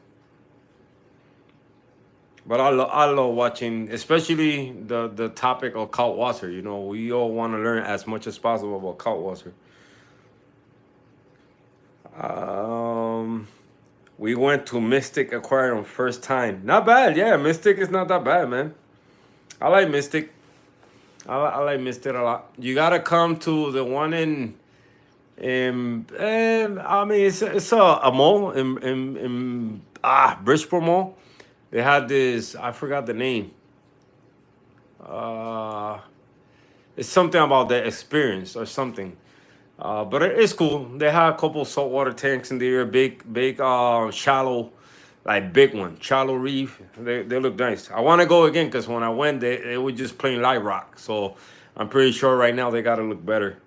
But I love watching, especially the topic of cult water. We all want to learn as much as possible about cult water. Um, we went to Mystic Aquarium first time. Not bad, yeah. Mystic is not that bad, man. I like Mystic. I like Mystic a lot. You gotta come to the one I mean, it's a mall in Bridgeport Mall. They had this. I forgot the name. Uh, it's something about the experience or something. But it's cool. They have a couple saltwater tanks in there, big, shallow, like big one, shallow reef. They look nice. I want to go again because when I went, they were just plain light rock. So I'm pretty sure right now they gotta look better.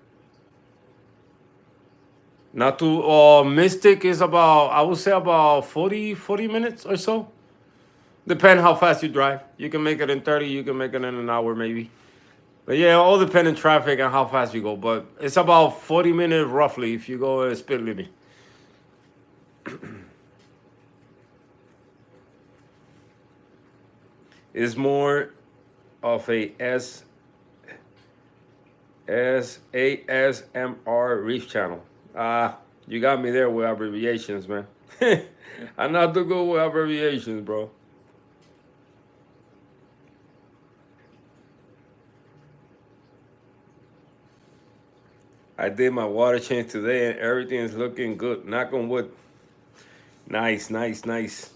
Not too. Mystic is about, I would say about 40 minutes or so. Depend how fast you drive. You can make it in 30. You can make it in an hour maybe. But yeah, all depend on traffic and how fast you go. But it's about 40 minutes roughly if you go at speed limit. It's more of a ASMR reef channel. You got me there with abbreviations, man. I'm not too good with abbreviations, bro. I did my water change today and everything is looking good. Knock on wood. Nice, nice, nice.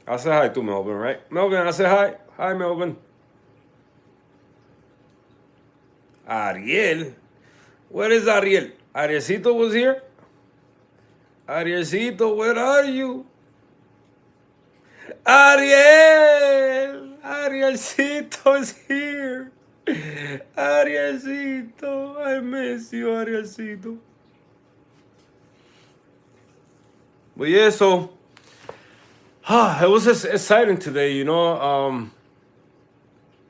I said hi to Melvin, right? Melvin, I said hi. Hi, Melvin. Ariel. Where is Ariel? Arielcito was here? Arielcito, where are you? Ariel! Arielcito is here. Arielcito, I miss you, Arielcito. But yeah, so it was just exciting today,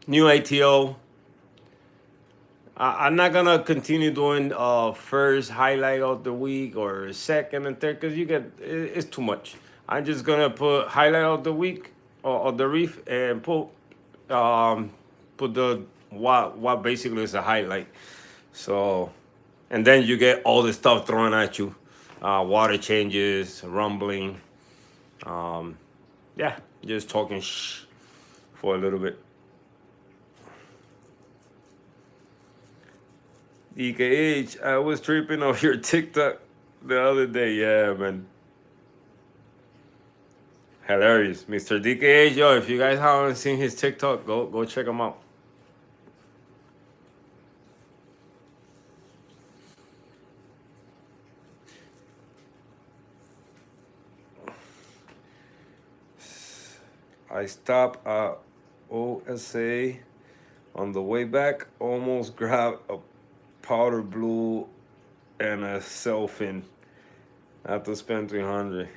new ATO. I'm not gonna continue doing first highlight of the week or second and third because it's too much. I'm just gonna put highlight of the week or of the reef and um put the what basically is a highlight. So, and then you get all the stuff thrown at you, water changes, rumbling, um, yeah, just talking for a little bit. EKH, I was tripping off your TikTok the other day. Yeah, man. Hilarious. Mr. DKH, yo, if you guys haven't seen his TikTok, go check him out. I stopped at OSA on the way back, almost grabbed a powder blue and a selfin. I have to spend 300.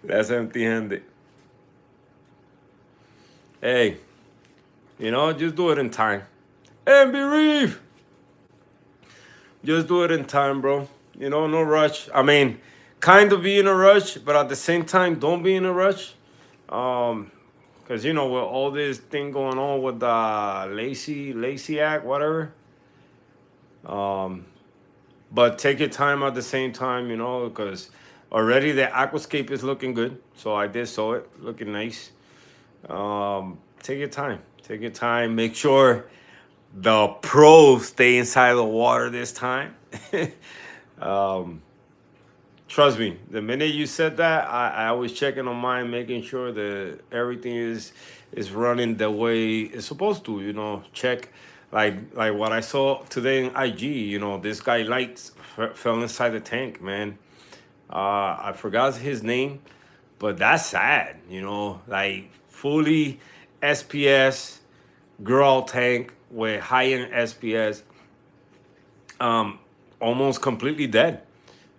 That's empty handed. Hey, just do it in time. MB Reef! Just do it in time, bro. No rush. I mean, kind of be in a rush, but at the same time, don't be in a rush. Because, with all this thing going on with the Lacey Act, whatever. But take your time at the same time, because already the aquascape is looking good. So I did saw it, looking nice. Take your time. Take your time. Make sure the pros stay inside the water this time. Um, Trust me, the minute you said that, I was checking on mine, making sure that everything is running the way it's supposed to. Check like what I saw today in IG. This guy lights fell inside the tank, man. I forgot his name, but that's sad. Like fully SPS girl tank with high end SPS, um, almost completely dead.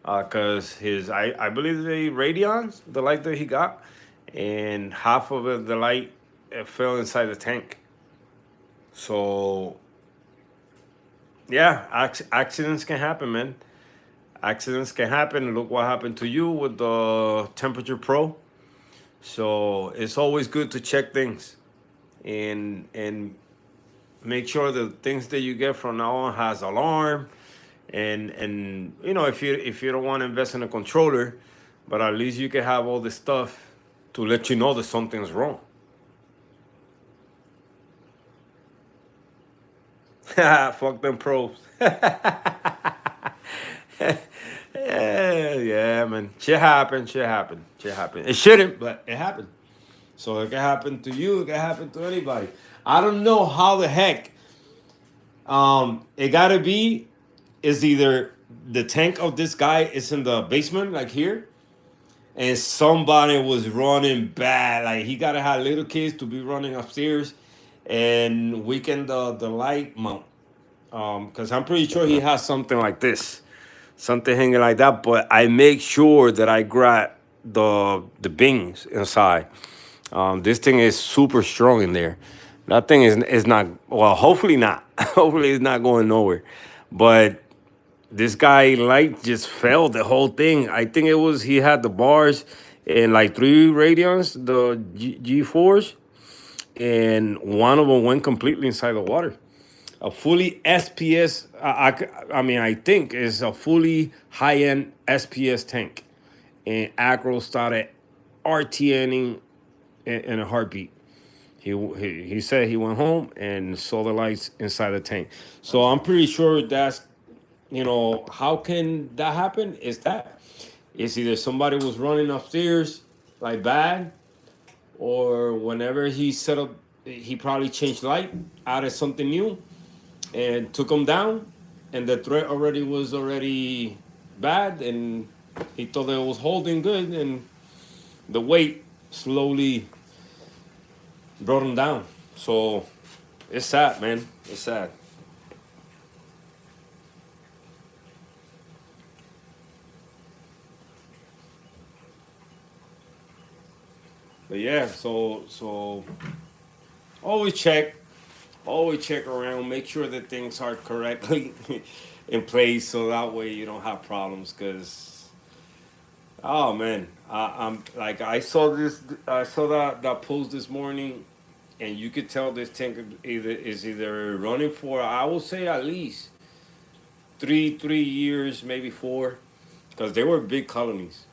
Because I believe the radions, the light that he got, and half of the light fell inside the tank. So yeah, accidents can happen, man. Accidents can happen. Look what happened to you with the Temperature Pro. So it's always good to check things and make sure the things that you get from now on has alarm, and if you don't want to invest in a controller, but at least you can have all this stuff to let you know that something's wrong. Fuck them pros. Yeah, man. Shit happened. Shit happened. Shit happened. It shouldn't, but it happened. So it can happen to you. It can happen to anybody. I don't know how the heck. It gotta be is either the tank of this guy is in the basement, like here, and somebody was running bad. Like he gotta have little kids to be running upstairs and weaken the light mount. Because I'm pretty sure he has something like this, something hanging like that. But I make sure that I grab the bings inside. This thing is super strong in there. That thing is not, well. Hopefully not. Hopefully it's not going nowhere. But this guy light just fell the whole thing. I think it was he had the bars and like three radions, the G4s, and one of them went completely inside the water. A fully SPS, I mean, I think is a fully high end SPS tank, and Acro started RTNing in a heartbeat. He said he went home and saw the lights inside the tank. So I'm pretty sure that's, how can that happen? Is that it's either somebody was running upstairs like bad, or whenever he set up, he probably changed light, added something new, and took him down, and the threat already was already bad, and he thought that it was holding good, and the weight slowly brought him down. So it's sad, man. It's sad. But yeah, so always check, always check around, make sure that things are correctly in place, so that way you don't have problems. Cause oh man, I'm like I saw that post this morning, and you could tell this tank is either running for, I will say, at least three years, maybe four, because they were big colonies.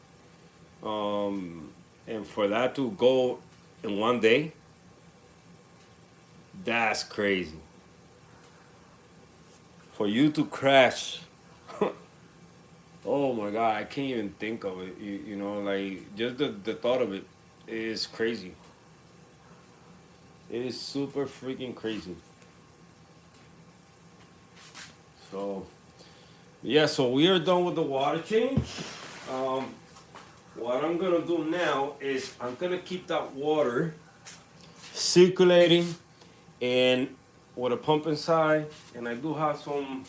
And for that to go in one day, that's crazy. For you to crash, oh my god, I can't even think of it. Like just the thought of it is crazy. It is super freaking crazy. So yeah, so we are done with the water change. Um, what I'm gonna do now is I'm gonna keep that water circulating and with a pump inside, and I do have some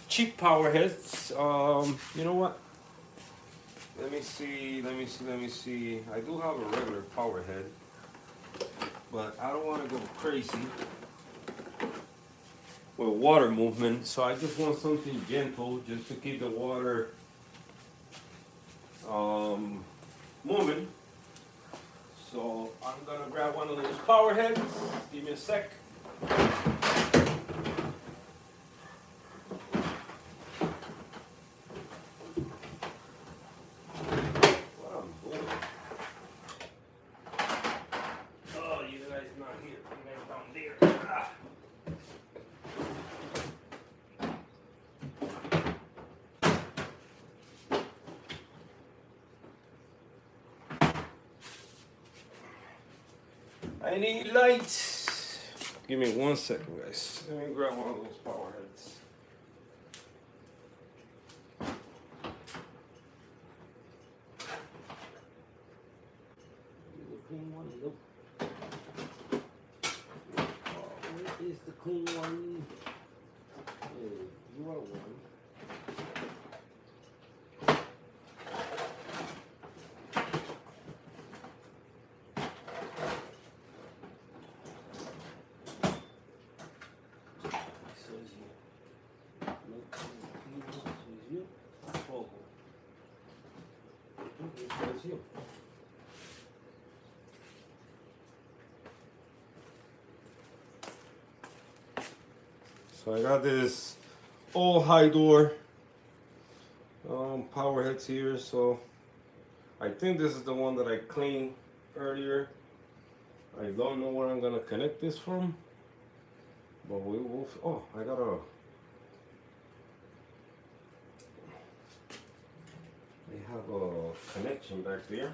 cheap power heads. You know what? Let me see. Let me see. Let me see. I do have a regular power head, but I don't want to go crazy with water movement. So I just want something gentle, just to keep the water moving. So I'm gonna grab one of those power heads. Give me a sec. What I'm doing? Oh, you guys not here. You guys down there. Ah. I need lights. Give me 1 second, guys. Let me grab one of those power heads. The clean one, nope. Where is the clean one? Hey, you are one. So I got this old high door power heads here. So I think this is the one that I cleaned earlier. I don't know where I'm gonna connect this from, but we will. Oh, I got a. They have a connection back there.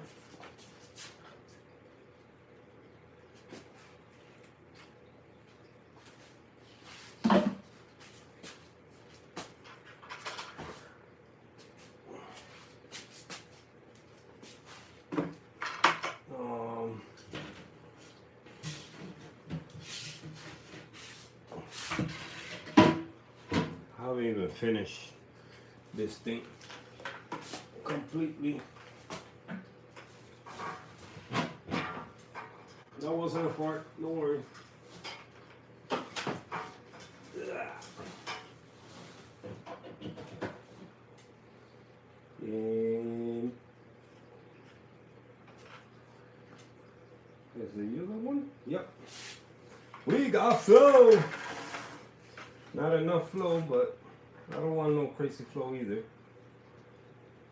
I haven't even finished this thing completely. That wasn't a fart, don't worry. And is the yellow one? Yep. We got flow. Not enough flow, but I don't want no crazy flow either.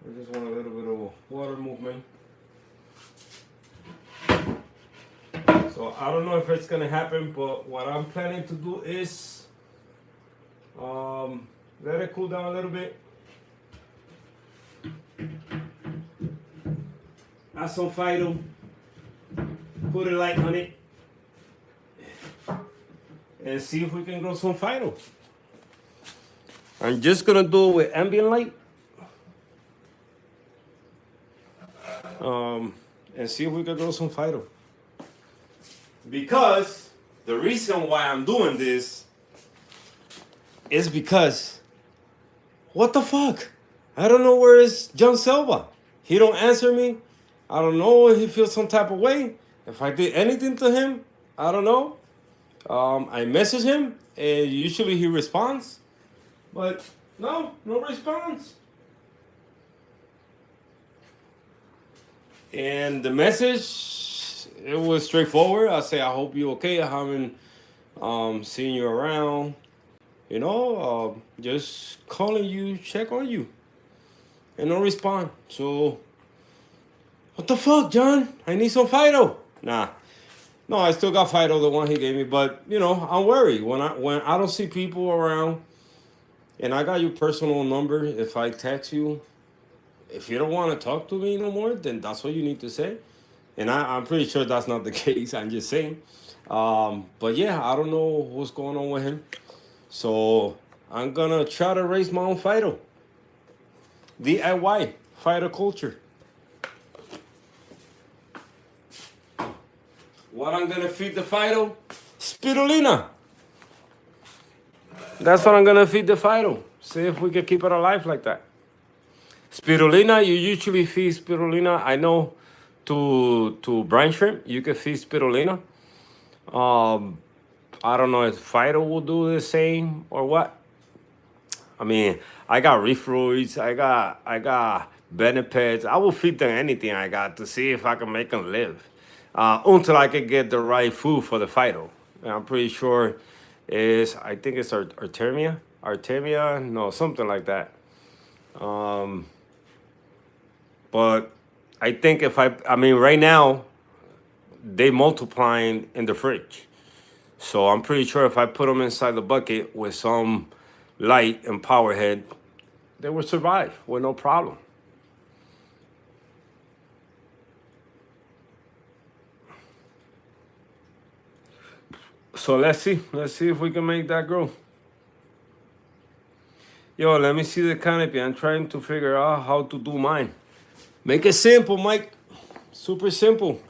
I just want a little bit of water movement. So I don't know if it's gonna happen, but what I'm planning to do is let it cool down a little bit. Add some Fido. Put a light on it. And see if we can grow some Fido. I'm just gonna do it with ambient light. And see if we can grow some Fido. Because the reason why I'm doing this is because what the fuck? I don't know where is John Silva. He don't answer me. I don't know if he feels some type of way. If I did anything to him, I don't know. I message him and usually he responds. But no response. And the message, it was straightforward. I say, I hope you're okay. I haven't seen you around. You know, just calling you, check on you. And no respond. So, what the fuck, John? I need some Fido. Nah. No, I still got Fido, the one he gave me. But, you know, I'm worried. When I don't see people around, and I got your personal number, if I text you, if you don't want to talk to me no more, then that's what you need to say. And I'm pretty sure that's not the case. I'm just saying. But yeah, I don't know what's going on with him. So I'm going to try to raise my own Fido. DIY, Fido culture. What I'm going to feed the Fido? Spirulina. That's what I'm going to feed the Fido. See if we can keep it alive like that. Spirulina, you usually feed spirulina. I know to brine shrimp, you can feed spirulina. I don't know if Fido will do the same or what. I mean, I got reef roids, I got benepets. I will feed them anything I got to see if I can make them live. Until I can get the right food for the Fido. And I'm pretty sure I think it's Artemia. No, something like that. But I think I mean, right now, they multiplying in the fridge. So I'm pretty sure if I put them inside the bucket with some light and power head, they will survive with no problem. So let's see if we can make that grow. Yo, let me see the canopy. I'm trying to figure out how to do mine. Make it simple, Mike. Super simple.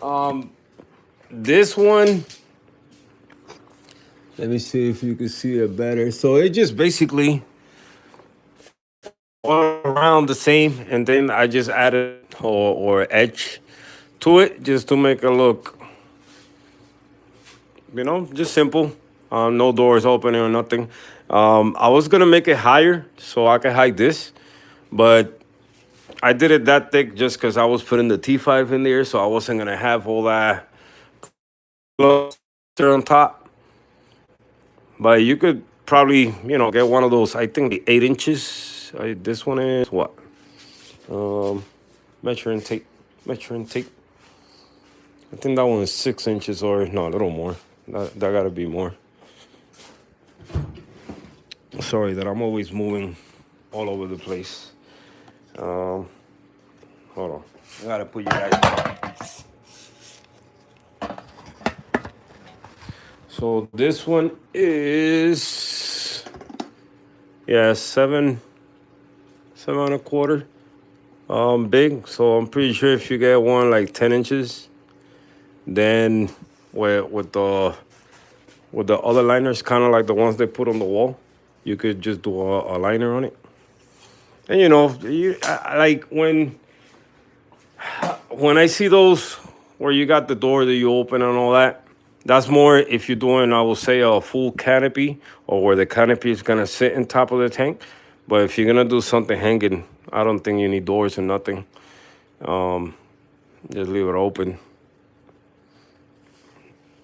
Um, this one, let me see if you can see it better. So it just basically all around the same, and then I just added or edge to it just to make it look, just simple. No doors opening or nothing. I was gonna make it higher so I could hide this, but I did it that thick just because I was putting the T5 in there, so I wasn't gonna have all that cluster on top. But you could probably, get one of those. I think the 8 inches. This one is what? Um, measuring tape. Measuring tape. I think that one is 6 inches or no, a little more. That gotta be more. Sorry that I'm always moving all over the place. Hold on. I gotta put you guys. So this one is, yeah, seven and a quarter big. So I'm pretty sure if you get one like 10 inches, then with the other liners, kind of like the ones they put on the wall, you could just do a liner on it. And like when I see those where you got the door that you open and all that, that's more if you're doing, I will say, a full canopy or where the canopy is gonna sit in top of the tank. But if you're gonna do something hanging, I don't think you need doors or nothing. Just leave it open.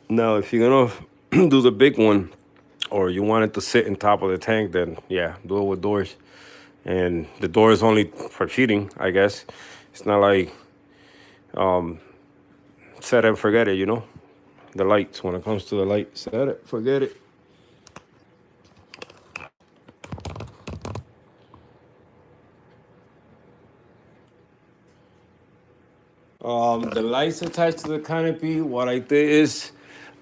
Now, if you're gonna do the big one, or you want it to sit in top of the tank, then yeah, do it with doors. And the door is only for feeding, I guess. It's not like set and forget it, The lights, when it comes to the light, set it, forget it. The lights attached to the canopy, what I did is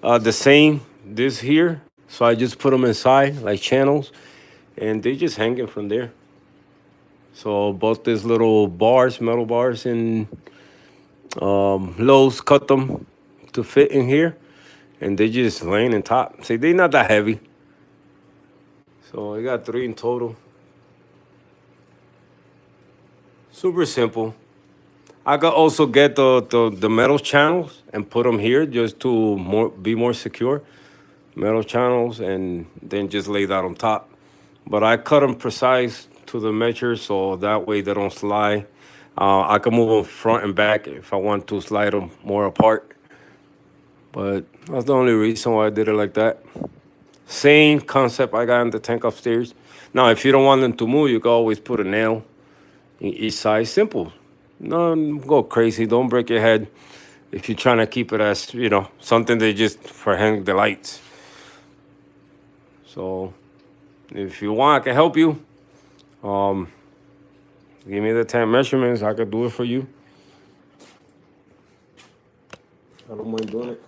the same, this here. So I just put them inside, like channels, and they just hanging from there. So both these little bars, metal bars, and Lowe's cut them to fit in here, and they just laying in top. See, they not that heavy. So I got 3 in total. Super simple. I could also get the metal channels and put them here just to be more secure. Metal channels, and then just lay that on top. But I cut them precise to the measure so that way they don't slide. I can move them front and back if I want to slide them more apart. But that's the only reason why I did it like that. Same concept I got in the tank upstairs. Now, if you don't want them to move, you can always put a nail in each side. Simple. No, go crazy. Don't break your head if you're trying to keep it as, something they just for hang the lights. So if you want, I can help you. Give me the tank measurements. I could do it for you. I don't mind doing it.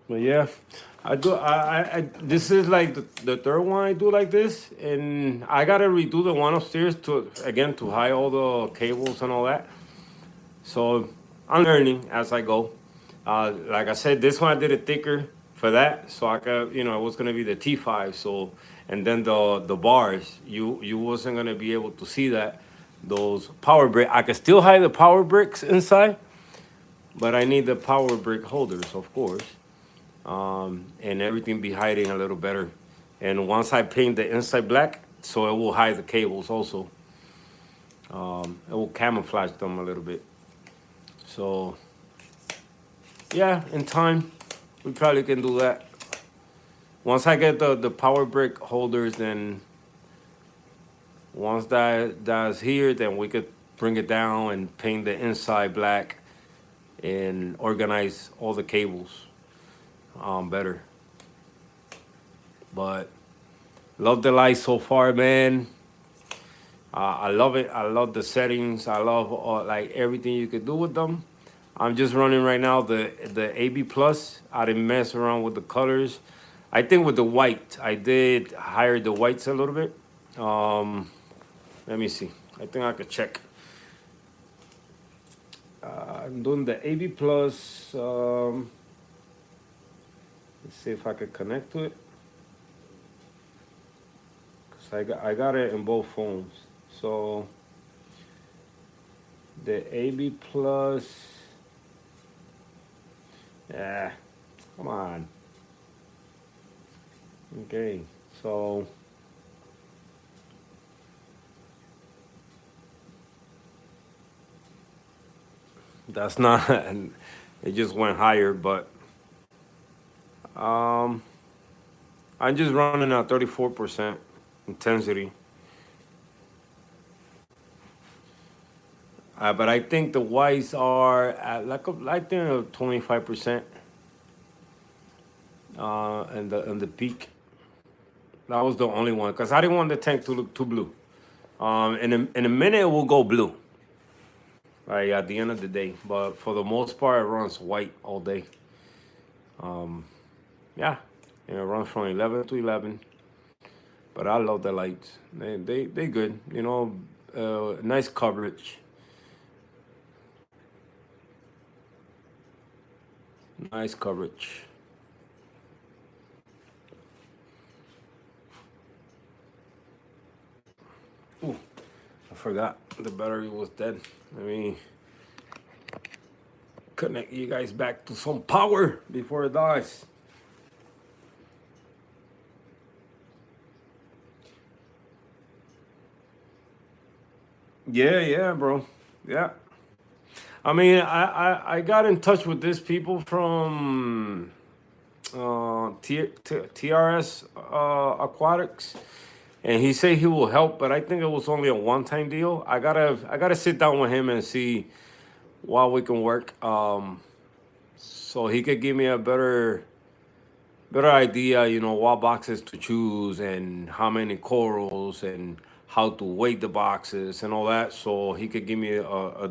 But yeah, I do. I this is like the third one I do like this, and I gotta redo the one upstairs to hide all the cables and all that. So I'm learning as I go. Like I said, this one I did it thicker for that, so I could, it was gonna be the T5. So and then the bars, you wasn't gonna be able to see that. Those power brick, I could still hide the power bricks inside, but I need the power brick holders, of course, and everything be hiding a little better. And once I paint the inside black, so it will hide the cables also. It will camouflage them a little bit. So yeah, in time, we probably can do that. Once I get the power brick holders, then once that's here, then we could bring it down and paint the inside black and organize all the cables better. But Love the light so far, man. I love it. I love the settings. I love like everything you could do with them. I'm just running right now the AB Plus. I didn't mess around with the colors. I think with the white, I did hire the whites a little bit. Um, Let me see. I think I could check. I'm doing the AB Plus. Let's see if I could connect to it. Cause I got it in both phones. So the AB Plus. Yeah, come on. Okay, so that's not. It just went higher, but um, I'm just running at 34% intensity. But I think the whites are at I think 25%. And the peak. That was the only one because I didn't want the tank to look too blue. In a minute it will go blue. Right at the end of the day, but for the most part, it runs white all day. Um, yeah, and it runs from 11 to 11. But I love the lights. They good. Nice coverage. Nice coverage. Ooh, I forgot the battery was dead. Let me connect you guys back to some power before it dies. Yeah, yeah, bro. Yeah. I mean, I got in touch with these people from TRS Aquatics, and he said he will help, but I think it was only a one-time deal. I gotta sit down with him and see what we can work, so he could give me a better idea, what boxes to choose and how many corals and how to weight the boxes and all that, so he could give me a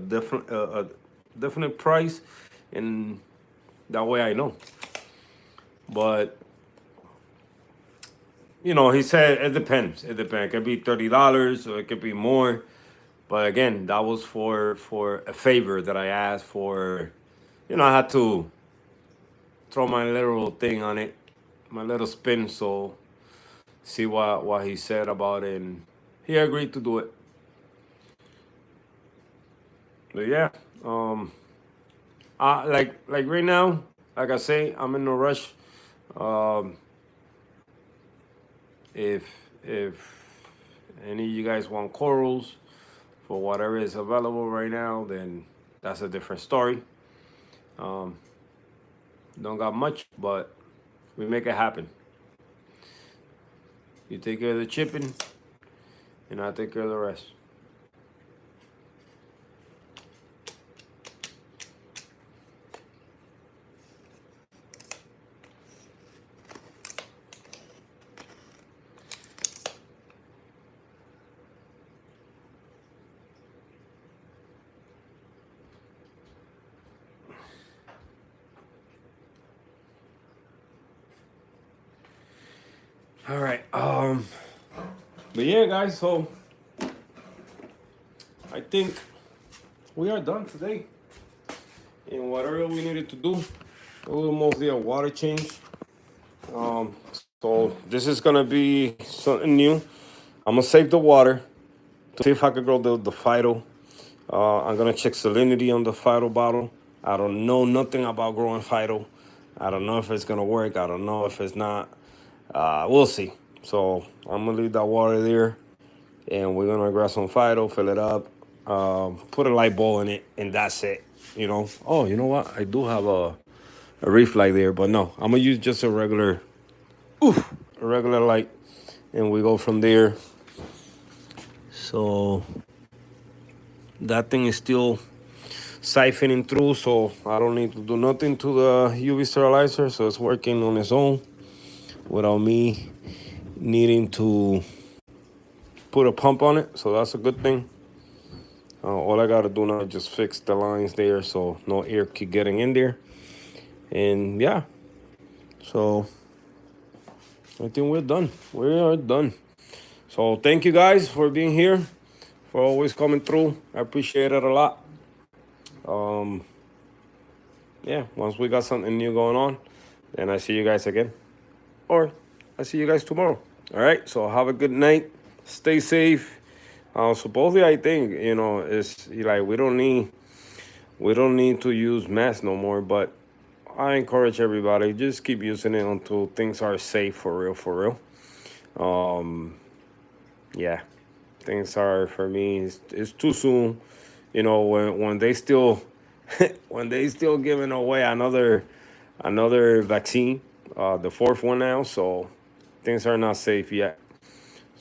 definite price, and that way I know. But he said it depends. It depends. It could be $30 or it could be more. But again, that was for a favor that I asked for. I had to throw my little thing on it, my little spin. So see what he said about it, and he agreed to do it. But yeah, um, like right now, like I say, I'm in no rush. Um, if if any of you guys want corals for whatever is available right now, then that's a different story. Um, don't got much, but we make it happen. You take care of the chipping, and I take care of the rest. All right. But yeah, guys. So I think we are done today. And whatever we needed to do, it was mostly a water change. So this is gonna be something new. I'm gonna save the water to see if I could grow the Fido. I'm gonna check salinity on the Fido bottle. I don't know nothing about growing Fido. I don't know if it's gonna work. I don't know if it's not. We'll see. So I'm gonna leave that water there, and we're gonna grab some Fido, fill it up, put a light bulb in it, and that's it. Oh, you know what? I do have a reef light there, but no, I'm gonna use just a regular light, and we go from there. So that thing is still siphoning through, so I don't need to do nothing to the UV sterilizer, so it's working on its own without me needing to put a pump on it, so that's a good thing. All I gotta do now is just fix the lines there so no air keep getting in there. And yeah, so I think we're done. We are done. So thank you guys for being here, for always coming through. I appreciate it a lot. Um, yeah, once we got something new going on, then I see you guys again. Or I see you guys tomorrow. All right, so have a good night. Stay safe. Supposedly, I think it's like we don't need to use masks no more. But I encourage everybody just keep using it until things are safe for real, for real. Um, yeah, things are for me. It's too soon. When they still when they still giving away another vaccine, the fourth one now. So things are not safe yet.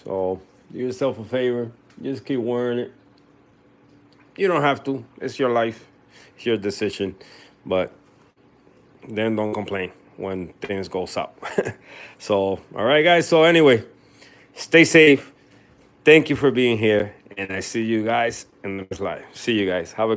So do yourself a favor. Just keep wearing it. You don't have to. It's your life. It's your decision. But then don't complain when things go south. So, all right, guys. So anyway, stay safe. Thank you for being here. And I see you guys in the next live. See you guys. Have a